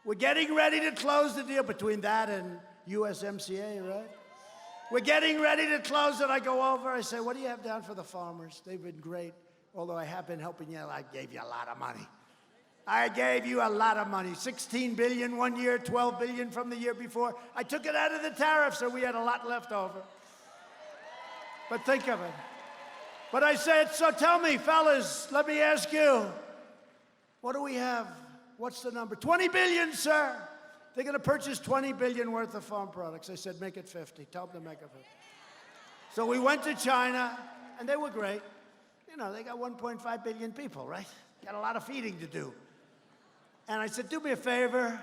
We're getting ready to close the deal between that and USMCA, right? We're getting ready to close it. I go over, I say, what do you have down for the farmers? They've been great. Although I have been helping you, I gave you a lot of money. I gave you a lot of money. 16 billion one year, 12 billion from the year before. I took it out of the tariff, so we had a lot left over. But think of it. But I said, so tell me, fellas, let me ask you, what do we have? What's the number? 20 billion, sir. They're going to purchase 20 billion worth of farm products. I said, make it 50. Tell them to make it 50. So we went to China, and they were great. You know, they got 1.5 billion people, right? Got a lot of feeding to do. And I said, do me a favor.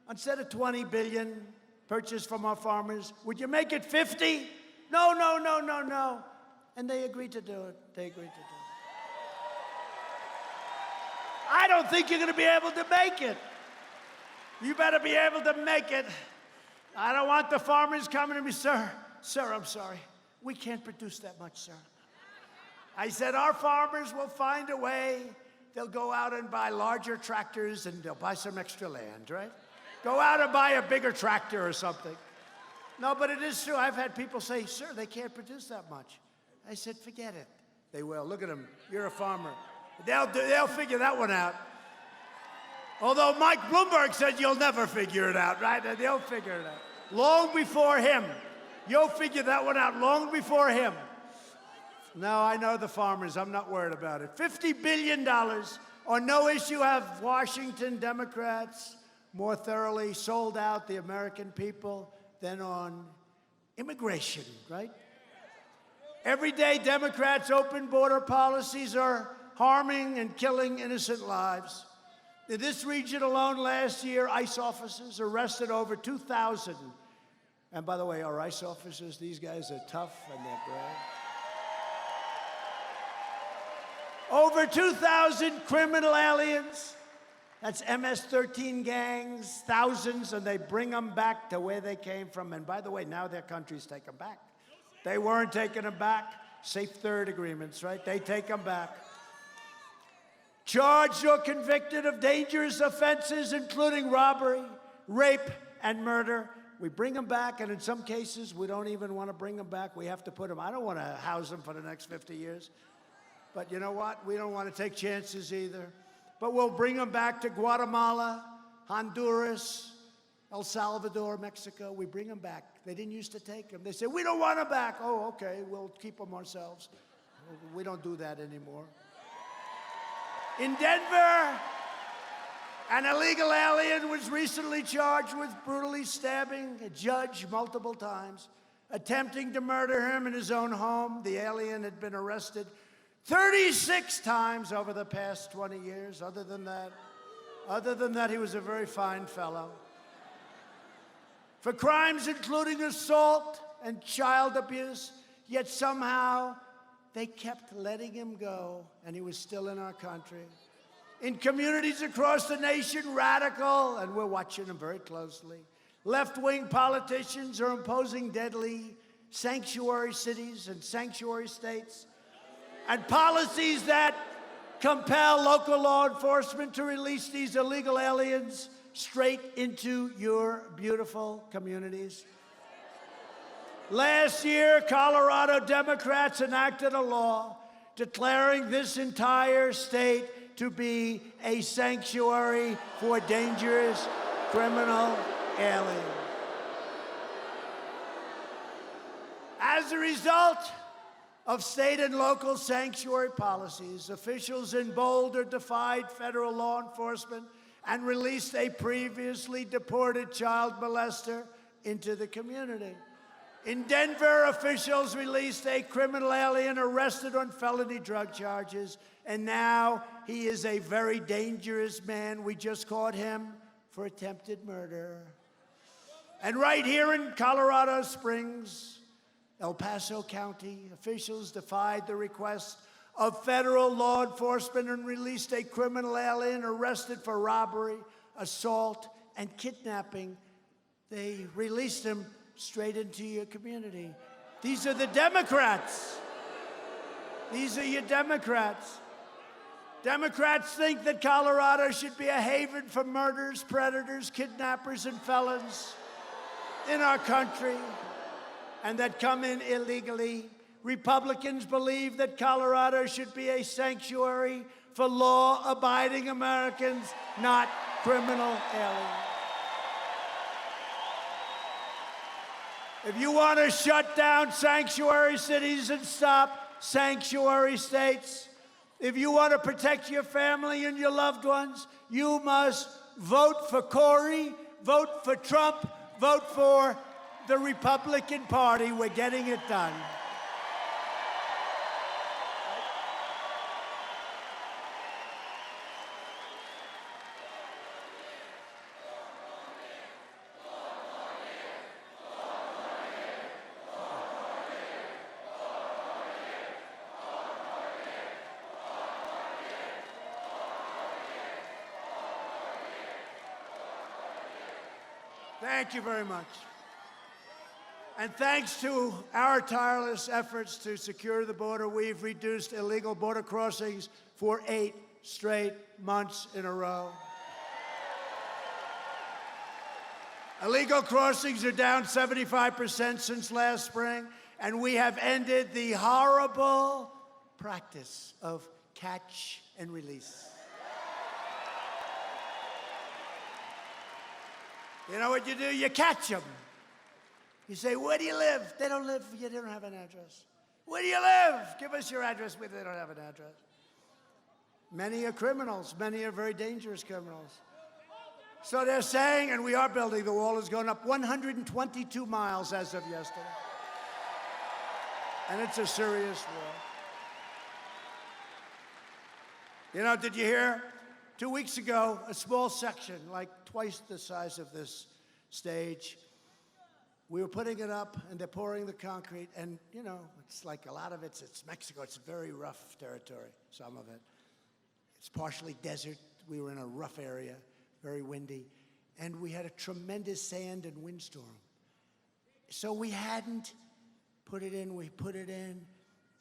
Instead of 20 billion purchased from our farmers, would you make it 50? No, no, no, no, no. And they agreed to do it. They agreed to do it. I don't think you're going to be able to make it. You better be able to make it. I don't want the farmers coming to me, sir, I'm sorry. We can't produce that much, sir. I said, our farmers will find a way. They'll go out and buy larger tractors and they'll buy some extra land, right? Go out and buy a bigger tractor or something. No, but it is true. I've had people say, sir, they can't produce that much. I said, forget it. They will. Look at them. You're a farmer. They'll figure that one out. Although Mike Bloomberg said you'll never figure it out, right? They'll figure it out. Long before him. You'll figure that one out long before him. No, I know the farmers. I'm not worried about it. $50 billion on no issue have Washington Democrats more thoroughly sold out the American people than on immigration, right? Everyday Democrats' open border policies are harming and killing innocent lives. In this region alone last year, ICE officers arrested over 2,000. And by the way, our ICE officers, these guys are tough and they're brave. Over 2,000 criminal aliens. That's MS-13 gangs, thousands, and they bring them back to where they came from. And by the way, now their countries take them back. They weren't taking them back. Safe third agreements, right? They take them back. Charged or convicted of dangerous offenses, including robbery, rape, and murder. We bring them back, and in some cases, we don't even want to bring them back. We have to put them. I don't want to house them for the next 50 years. But you know what? We don't want to take chances either. But we'll bring them back to Guatemala, Honduras, El Salvador, Mexico. We bring them back. They didn't used to take them. They said, we don't want them back. Oh, okay, we'll keep them ourselves. We don't do that anymore. In Denver, an illegal alien was recently charged with brutally stabbing a judge multiple times, attempting to murder him in his own home. The alien had been arrested 36 times over the past 20 years. Other than that, he was a very fine fellow. For crimes including assault and child abuse, yet somehow they kept letting him go, and he was still in our country. In communities across the nation, radical, and we're watching them very closely, left-wing politicians are imposing deadly sanctuary cities and sanctuary states, and policies that compel local law enforcement to release these illegal aliens straight into your beautiful communities. Last year, Colorado Democrats enacted a law declaring this entire state to be a sanctuary for dangerous criminal aliens. As a result of state and local sanctuary policies, officials in Boulder defied federal law enforcement and released a previously deported child molester into the community. In Denver, officials released a criminal alien arrested on felony drug charges, and now he is a very dangerous man. We just caught him for attempted murder. And right here in Colorado Springs, El Paso County, officials defied the request of federal law enforcement and released a criminal alien arrested for robbery, assault, and kidnapping. They released him straight into your community. These are the Democrats. These are your Democrats. Democrats think that Colorado should be a haven for murderers, predators, kidnappers, and felons in our country, and that come in illegally. Republicans believe that Colorado should be a sanctuary for law-abiding Americans, not criminal aliens. If you want to shut down sanctuary cities and stop sanctuary states, if you want to protect your family and your loved ones, you must vote for Corey, vote for Trump, vote for the Republican Party. We're getting it done. Thank you very much. And thanks to our tireless efforts to secure the border, we've reduced illegal border crossings for 8 straight months in a row. Illegal crossings are down 75% since last spring, and we have ended the horrible practice of catch and release. You know what you do? You catch them. You say, where do you live? They don't live, they don't have an address. Where do you live? Give us your address. They don't have an address. Many are criminals. Many are very dangerous criminals. So they're saying, and we are building, the wall is going up 122 miles as of yesterday. And it's a serious wall. You know, did you hear? 2 weeks ago, a small section, like twice the size of this stage, we were putting it up, and they're pouring the concrete, and, you know, it's like a lot of it's Mexico. It's very rough territory, some of it. It's partially desert. We were in a rough area, very windy, and we had a tremendous sand and windstorm. So we hadn't put it in. We put it in,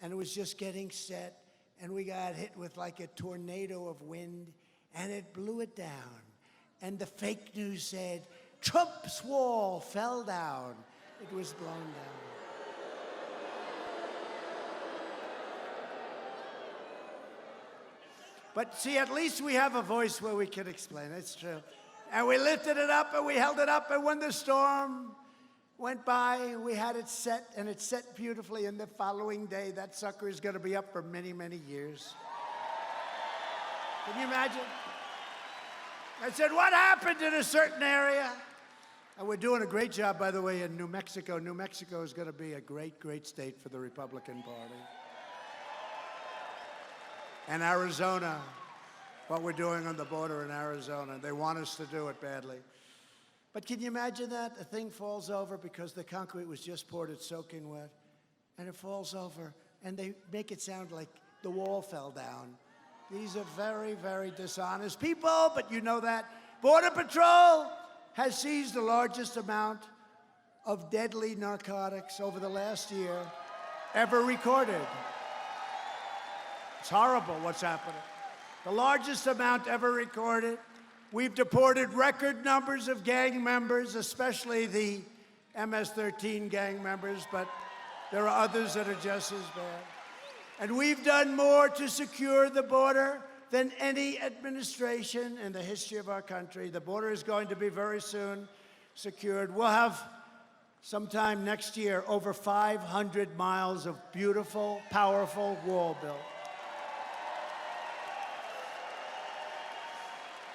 and it was just getting set, and we got hit with like a tornado of wind, and it blew it down. And the fake news said, Trump's wall fell down. It was blown down. But see, at least we have a voice where we can explain. It's true. And we lifted it up, and we held it up, and when the storm went by, we had it set, and it set beautifully, and the following day, that sucker is going to be up for many, many years. Can you imagine? I said, what happened in a certain area? And we're doing a great job, by the way, in New Mexico. New Mexico is going to be a great, great state for the Republican Party. And Arizona, what we're doing on the border in Arizona, they want us to do it badly. But can you imagine that? A thing falls over because the concrete was just poured, it's soaking wet, and it falls over, and they make it sound like the wall fell down. These are very, very dishonest people, but you know that. Border Patrol has seized the largest amount of deadly narcotics over the last year ever recorded. It's horrible what's happening. the largest amount ever recorded. We've deported record numbers of gang members, especially the MS-13 gang members, but there are others that are just as bad. And we've done more to secure the border than any administration in the history of our country. The border is going to be very soon secured. We'll have sometime next year over 500 miles of beautiful, powerful wall built.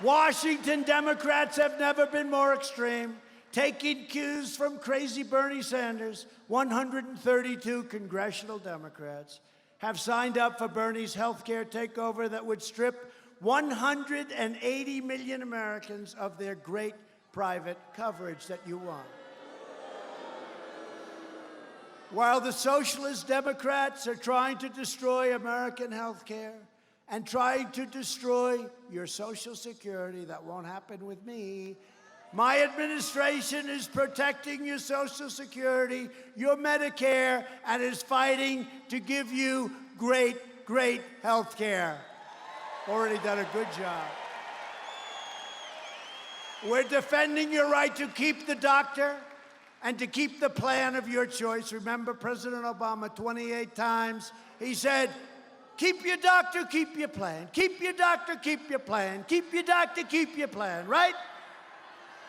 Washington Democrats have never been more extreme, taking cues from crazy Bernie Sanders. 132 congressional Democrats have signed up for Bernie's health care takeover that would strip 180 million Americans of their great private coverage that you want. While the socialist Democrats are trying to destroy American health care and trying to destroy your Social Security, that won't happen with me. My administration is protecting your Social Security, your Medicare, and is fighting to give you great, great health care. Already done a good job. We're defending your right to keep the doctor and to keep the plan of your choice. Remember President Obama 28 times, he said, keep your doctor, keep your plan. Keep your doctor, keep your plan. Keep your doctor, keep your plan, right?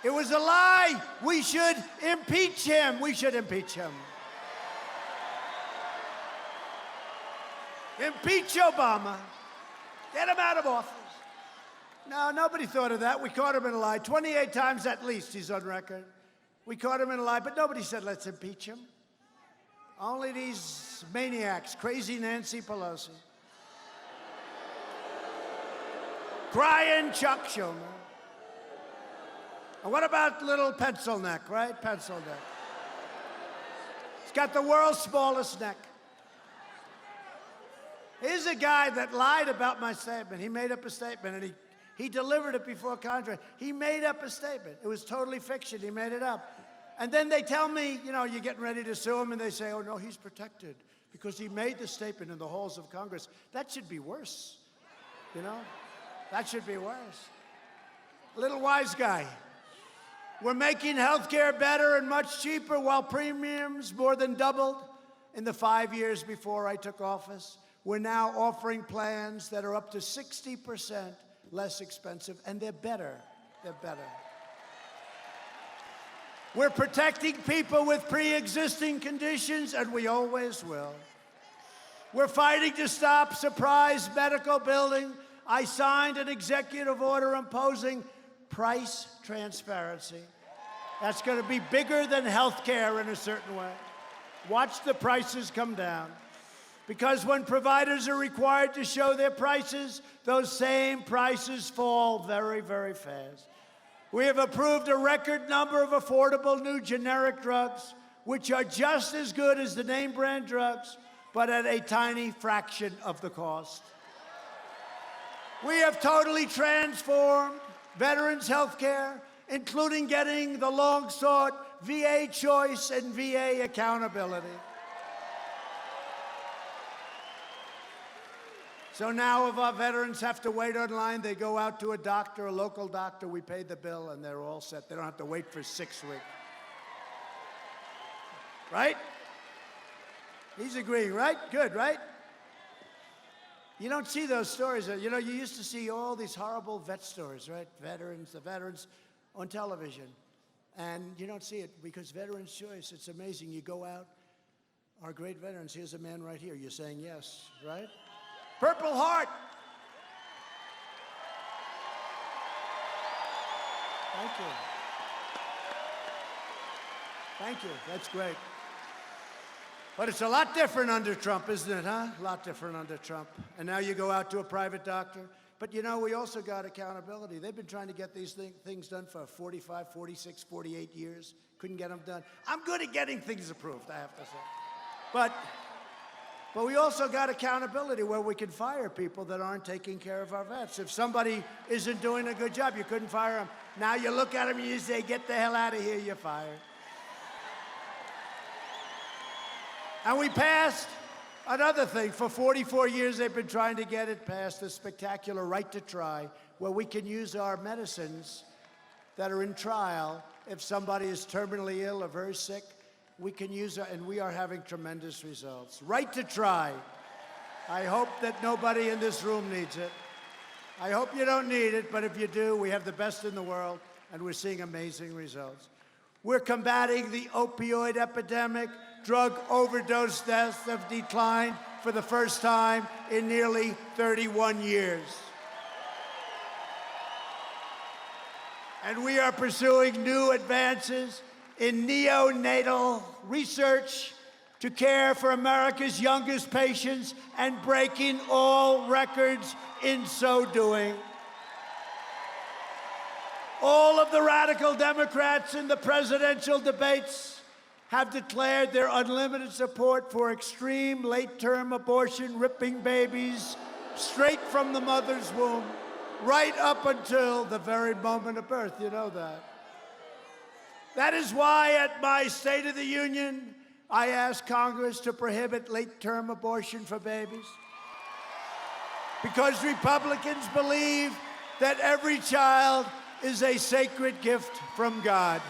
It was a lie. We should impeach him. We should impeach him. Impeach Obama. Get him out of office. No, nobody thought of that. We caught him in a lie. 28 times at least, he's on record. We caught him in a lie, but nobody said, let's impeach him. Only these maniacs, crazy Nancy Pelosi. Crying Chuck Schumer. And what about little pencil neck, right? Pencil neck. He's got the world's smallest neck. Here's a guy that lied about my statement. He made up a statement, and he delivered it before Congress. He made up a statement. It was totally fiction. He made it up. And then they tell me, you know, you're getting ready to sue him, and they say, oh, no, he's protected because he made the statement in the halls of Congress. That should be worse, you know? That should be worse. Little wise guy. We're making health care better and much cheaper while premiums more than doubled in the 5 years before I took office. We're now offering plans that are up to 60% less expensive, and they're better. They're better. We're protecting people with pre-existing conditions, and we always will. We're fighting to stop surprise medical billing. I signed an executive order imposing price transparency. That's going to be bigger than health care in a certain way. Watch the prices come down. Because when providers are required to show their prices, those same prices fall very, very fast. We have approved a record number of affordable new generic drugs, which are just as good as the name brand drugs, but at a tiny fraction of the cost. We have totally transformed veterans' health care, including getting the long-sought VA choice and VA accountability. So now if our veterans have to wait online, they go out to a doctor, a local doctor, we pay the bill, and they're all set. They don't have to wait for 6 weeks. Right? He's agreeing, right? Good, right? You don't see those stories. You know, you used to see all these horrible vet stories, right? The veterans on television. And you don't see it because Veterans Choice, it's amazing. You go out, our great veterans, here's a man right here. You're saying yes, right? Purple Heart. Thank you. Thank you. That's great. But it's a lot different under Trump, isn't it, huh? A lot different under Trump. And now you go out to a private doctor. But, you know, we also got accountability. They've been trying to get these things done for 45, 46, 48 years. Couldn't get them done. I'm good at getting things approved, I have to say. But we also got accountability where we can fire people that aren't taking care of our vets. If somebody isn't doing a good job, you couldn't fire them. Now you look at them and you say, get the hell out of here, you're fired. And we passed Another thing, for 44 years they've been trying to get it passed, the spectacular right to try, where we can use our medicines that are in trial. If somebody is terminally ill or very sick, we can use it, and we are having tremendous results. Right to try. I hope that nobody in this room needs it. I hope you don't need it, but if you do, we have the best in the world, and we're seeing amazing results. We're combating the opioid epidemic. Drug overdose deaths have declined for the first time in nearly 31 years. And we are pursuing new advances in neonatal research to care for America's youngest patients and breaking all records in so doing. All of the radical Democrats in the presidential debates have declared their unlimited support for extreme late-term abortion, ripping babies straight from the mother's womb, right up until the very moment of birth. You know that. That is why at my State of the Union, I asked Congress to prohibit late-term abortion for babies. Because Republicans believe that every child is a sacred gift from God.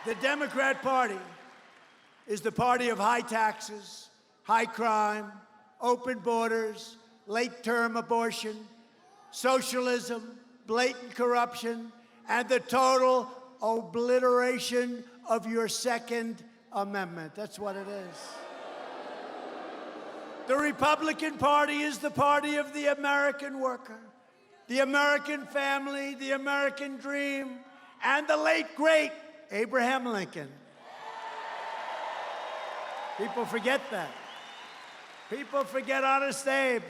The Democrat Party is the party of high taxes, high crime, open borders, late-term abortion, socialism, blatant corruption, and the total obliteration of your Second Amendment. That's what it is. The Republican Party is the party of the American worker, the American family, the American dream, and the late, great Abraham Lincoln. People forget that. People forget Honest Abe.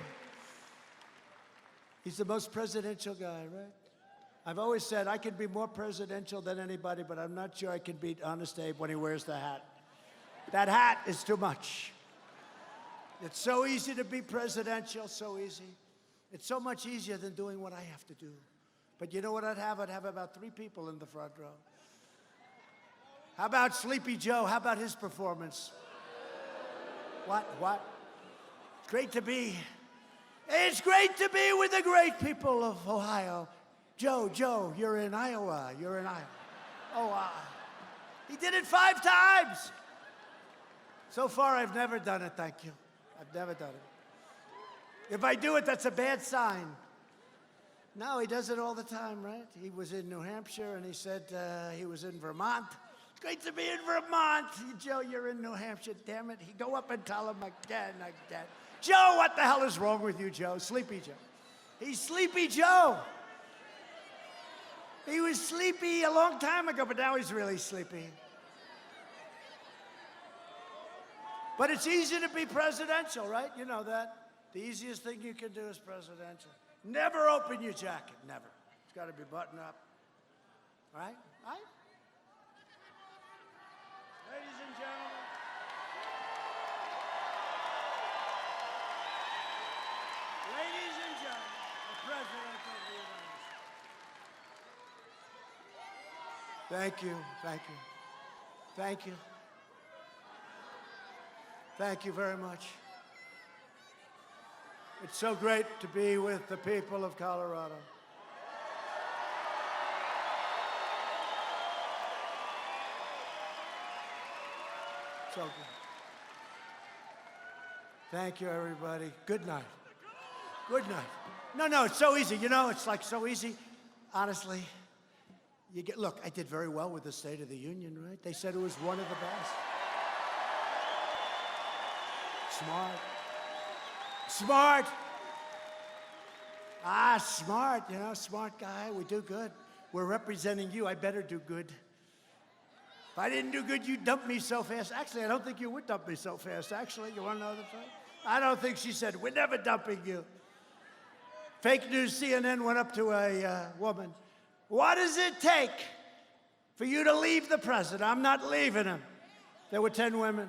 He's the most presidential guy, right? I've always said I could be more presidential than anybody, but I'm not sure I can beat Honest Abe when he wears the hat. That hat is too much. It's so easy to be presidential, so easy. It's so much easier than doing what I have to do. But you know what I'd have? I'd have about 3 people in the front row. How about Sleepy Joe? How about his performance? What? Great to be. It's great to be with the great people of Ohio. Joe, you're in Iowa. You're in Iowa. Oh, he did it 5 times. So far, I've never done it, thank you. I've never done it. If I do it, that's a bad sign. No, he does it all the time, right? He was in New Hampshire, and he said he was in Vermont. It's great to be in Vermont. Joe, you're in New Hampshire, damn it. He'd go up and tell him again. Joe, what the hell is wrong with you, Joe? Sleepy Joe. He's Sleepy Joe. He was sleepy a long time ago, but now he's really sleepy. But it's easy to be presidential, right? You know that. The easiest thing you can do is presidential. Never open your jacket, never. It's got to be buttoned up. All right? All right? Ladies and gentlemen. Ladies and gentlemen, the President of the United States. Thank you. Thank you very much. It's so great to be with the people of Colorado. So good. Thank you, everybody. Good night. Good night. No, it's so easy. You know, it's like so easy. Honestly, look, I did very well with the State of the Union, right? They said it was one of the best. Smart. Smart, you know, smart guy. We do good. We're representing you. I better do good. If I didn't do good, you'd dump me so fast. Actually, I don't think you would dump me so fast. Actually, you want to know the truth? I don't think she said, we're never dumping you. Fake news CNN went up to a woman. What does it take for you to leave the president? I'm not leaving him. There were 10 women.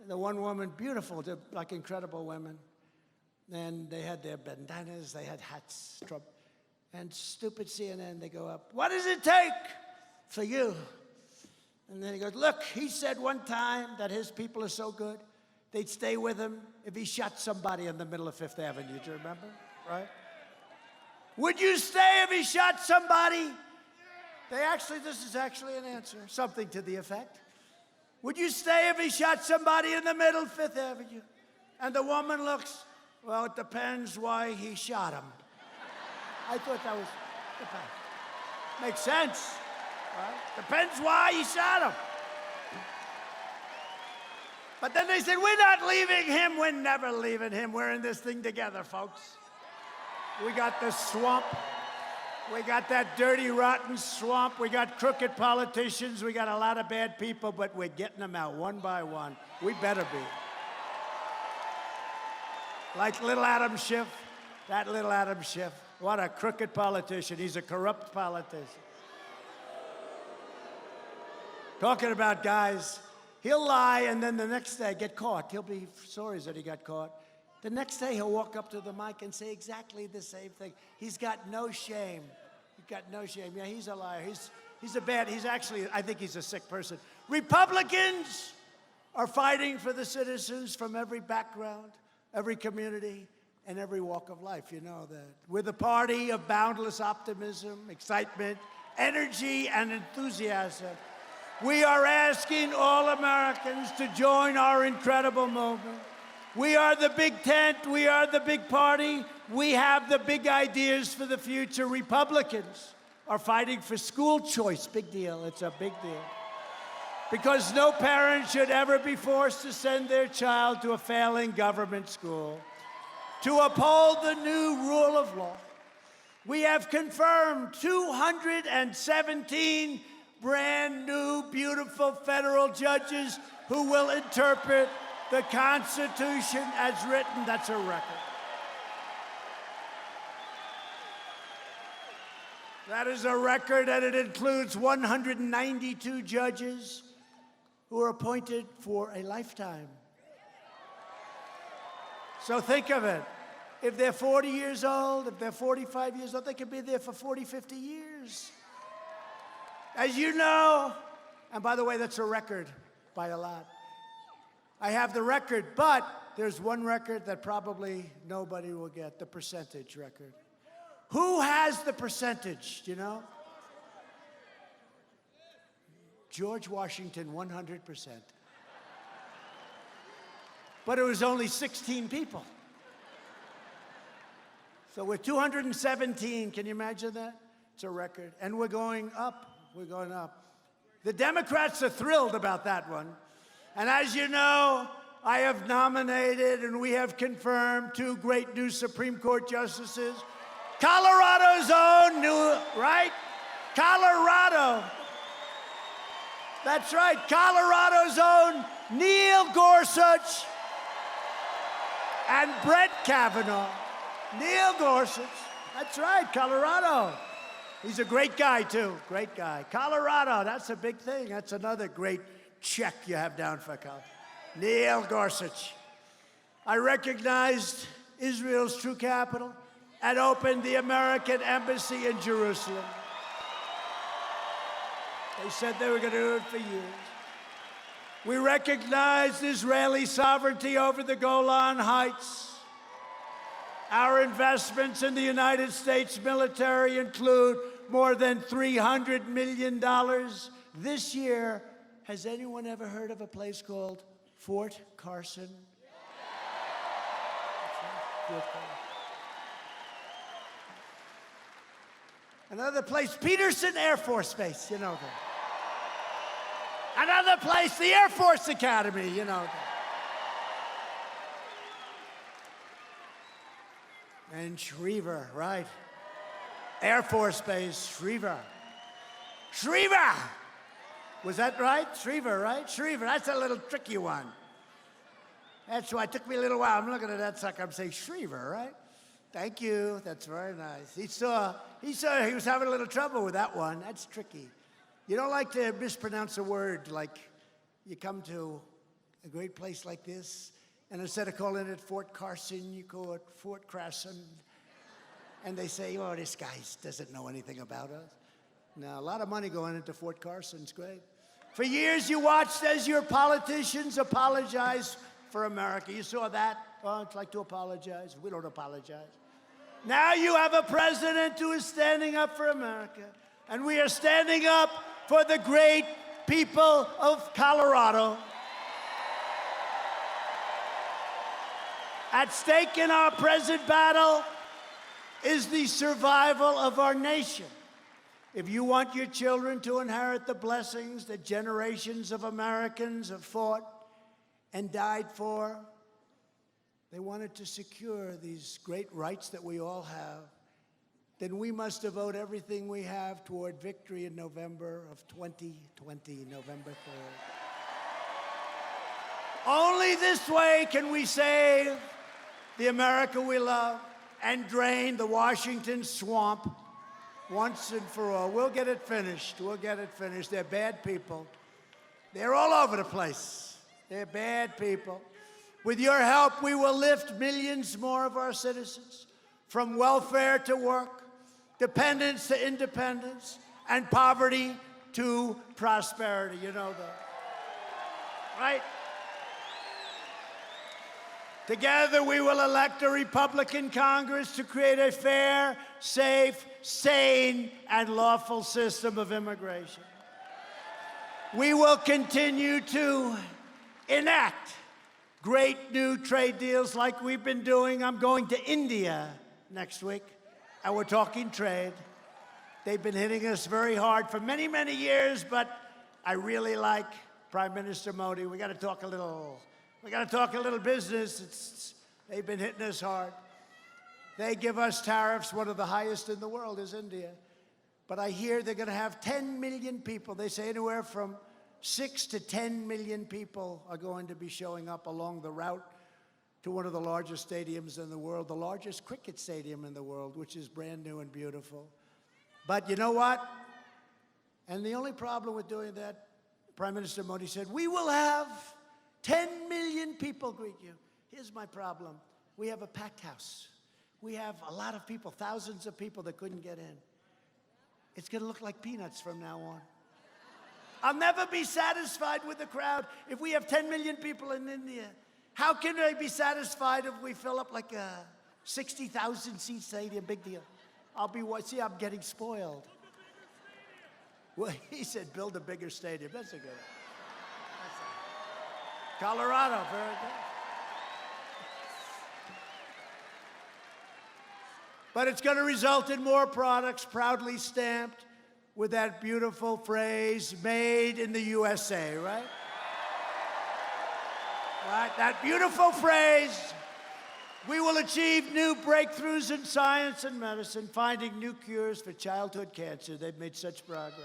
The one woman, beautiful, like incredible women. And they had their bandanas, they had hats. And stupid CNN, they go up, what does it take for you? And then he goes, look, he said one time that his people are so good, they'd stay with him if he shot somebody in the middle of Fifth Avenue. Do you remember? Right? Would you stay if he shot somebody? This is actually an answer, something to the effect. Would you stay if he shot somebody in the middle of Fifth Avenue? And the woman looks, well, it depends why he shot him. I thought that was, makes sense, right? Depends why he shot him. But then they said, we're not leaving him, we're never leaving him. We're in this thing together, folks. We got the swamp. We got that dirty, rotten swamp. We got crooked politicians. We got a lot of bad people, but we're getting them out one by one. We better be. Like little Adam Schiff, that little Adam Schiff. What a crooked politician. He's a corrupt politician. Talking about guys, he'll lie and then the next day get caught. He'll be sorry that he got caught. The next day he'll walk up to the mic and say exactly the same thing. He's got no shame. He's got no shame. Yeah, he's a liar. He's actually, I think he's a sick person. Republicans are fighting for the citizens from every background, every community, and every walk of life. You know that. We're the party of boundless optimism, excitement, energy, and enthusiasm. We are asking all Americans to join our incredible movement. We are the big tent. We are the big party. We have the big ideas for the future. Republicans are fighting for school choice. Big deal. It's a big deal. Because no parent should ever be forced to send their child to a failing government school. To uphold the new rule of law, we have confirmed 217 brand new, beautiful federal judges who will interpret the Constitution as written. That's a record. That is a record, and it includes 192 judges who are appointed for a lifetime. So think of it. If they're 40 years old, if they're 45 years old, they could be there for 40, 50 years. As you know, and by the way, that's a record by a lot. I have the record, but there's one record that probably nobody will get, the percentage record. Who has the percentage, do you know? George Washington, 100%. But it was only 16 people. So we're 217, can you imagine that? It's a record. And we're going up, we're going up. The Democrats are thrilled about that one. And as you know, I have nominated and we have confirmed 2 great new Supreme Court justices. Colorado's own new, right? Colorado. That's right, Colorado's own Neil Gorsuch and Brett Kavanaugh. Neil Gorsuch, that's right, Colorado. He's a great guy, too, great guy. Colorado, that's a big thing. That's another great check you have down for Colorado. Neil Gorsuch. I recognized Israel's true capital and opened the American embassy in Jerusalem. They said they were going to do it for years. We recognized Israeli sovereignty over the Golan Heights. Our investments in the United States military include more than $300 million this year. Has anyone ever heard of a place called Fort Carson? Fort Carson. Another place, Peterson Air Force Base, you know that. Another place, the Air Force Academy, you know that. And Schriever, right? Air Force Base, Schriever. Schriever! Was that right? Schriever, right? Schriever, that's a little tricky one. That's why it took me a little while. I'm looking at that sucker, I'm saying Schriever, right? Thank you, that's very nice. He saw he was having a little trouble with that one. That's tricky. You don't like to mispronounce a word like you come to a great place like this, and instead of calling it Fort Carson, you call it Fort Crasson. And they say, oh, this guy doesn't know anything about us. Now, a lot of money going into Fort Carson's great. For years, you watched as your politicians apologize for America. You saw that? Oh, it's like to apologize. We don't apologize. Now you have a president who is standing up for America. And we are standing up for the great people of Colorado. At stake in our present battle is the survival of our nation. If you want your children to inherit the blessings that generations of Americans have fought and died for, they wanted to secure these great rights that we all have, then we must devote everything we have toward victory in November of 2020, November 3rd. Only this way can we save the America we love and drain the Washington swamp once and for all. We'll get it finished. We'll get it finished. They're bad people. They're all over the place. They're bad people. With your help, we will lift millions more of our citizens from welfare to work, dependence to independence, and poverty to prosperity. You know that, right? Together, we will elect a Republican Congress to create a fair, safe, sane, and lawful system of immigration. We will continue to enact great new trade deals like we've been doing. I'm going to India next week, and we're talking trade. They've been hitting us very hard for many, many years, but I really like Prime Minister Modi. We got to talk a little business. They've been hitting us hard. They give us tariffs. One of the highest in the world is India. But I hear they're going to have 10 million people. They say anywhere from 6 to 10 million people are going to be showing up along the route to one of the largest stadiums in the world, the largest cricket stadium in the world, which is brand new and beautiful. But you know what? And the only problem with doing that, Prime Minister Modi said, we will have 10 million people greet you. Here's my problem. We have a packed house. We have a lot of people, thousands of people that couldn't get in. It's going to look like peanuts from now on. I'll never be satisfied with the crowd if we have 10 million people in India. How can I be satisfied if we fill up like a 60,000 seat stadium? Big deal. I'm getting spoiled. Well, he said build a bigger stadium. That's a good one. Colorado, very good. But it's going to result in more products proudly stamped with that beautiful phrase, made in the USA, right? Right, that beautiful phrase. We will achieve new breakthroughs in science and medicine, finding new cures for childhood cancer. They've made such progress.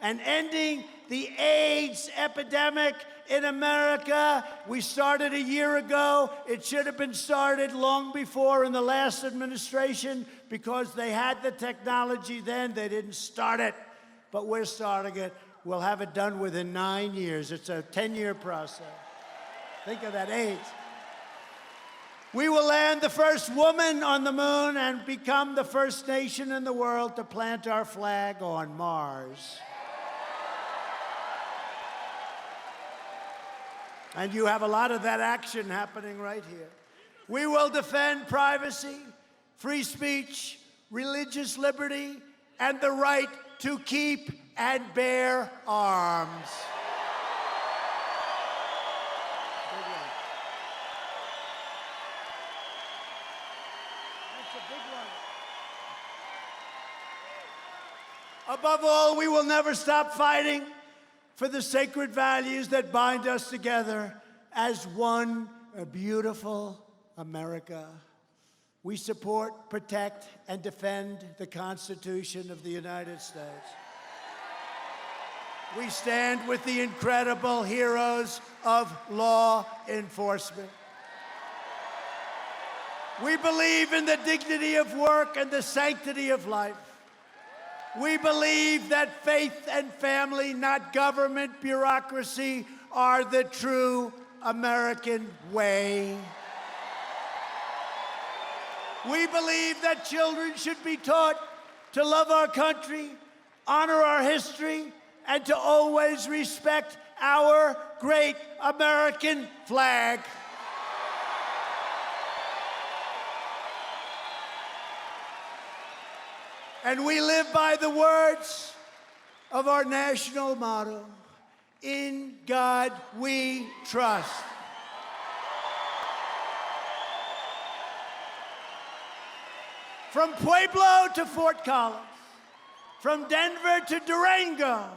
And ending the AIDS epidemic in America. We started a year ago. It should have been started long before in the last administration because they had the technology then. They didn't start it, but we're starting it. We'll have it done within 9 years. It's a 10-year process. Think of that, AIDS. We will land the first woman on the moon and become the first nation in the world to plant our flag on Mars. And you have a lot of that action happening right here. We will defend privacy, free speech, religious liberty, and the right to keep and bear arms. That's a big one. Above all, we will never stop fighting for the sacred values that bind us together as one beautiful America. We support, protect, and defend the Constitution of the United States. We stand with the incredible heroes of law enforcement. We believe in the dignity of work and the sanctity of life. We believe that faith and family, not government bureaucracy, are the true American way. We believe that children should be taught to love our country, honor our history, and to always respect our great American flag. And we live by the words of our national motto, "In God we trust." From Pueblo to Fort Collins, from Denver to Durango,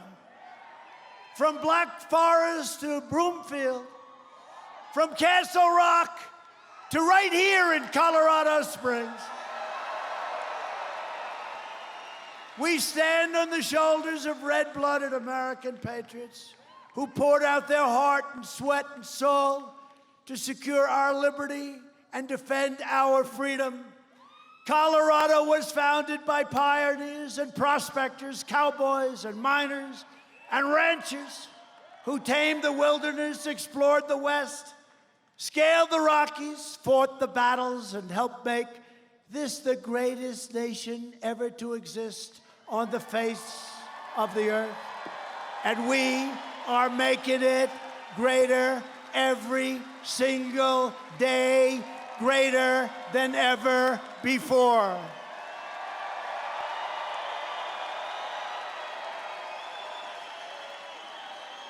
from Black Forest to Broomfield, from Castle Rock to right here in Colorado Springs. We stand on the shoulders of red-blooded American patriots who poured out their heart and sweat and soul to secure our liberty and defend our freedom. Colorado was founded by pioneers and prospectors, cowboys and miners and ranchers who tamed the wilderness, explored the West, scaled the Rockies, fought the battles, and helped make this the greatest nation ever to exist on the face of the earth. And we are making it greater every single day, greater than ever before.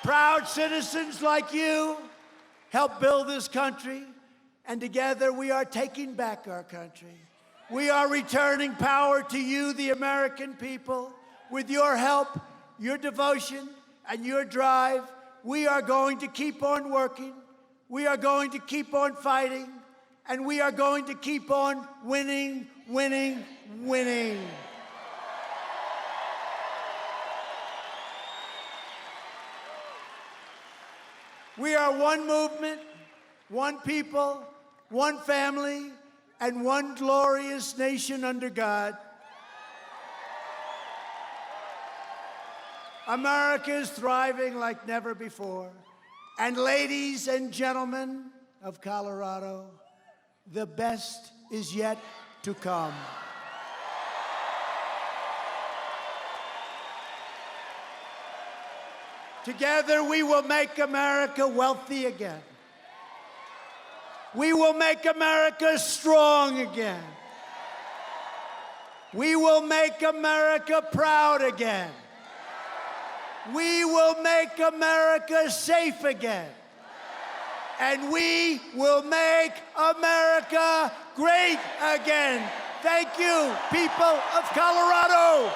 Proud citizens like you help build this country, and together we are taking back our country. We are returning power to you, the American people. With your help, your devotion, and your drive, we are going to keep on working. We are going to keep on fighting. And we are going to keep on winning, winning, winning. We are one movement, one people, one family, and one glorious nation under God. America is thriving like never before. And ladies and gentlemen of Colorado, the best is yet to come. Together we will make America wealthy again. We will make America strong again. We will make America proud again. We will make America safe again. And we will make America great again. Thank you, people of Colorado.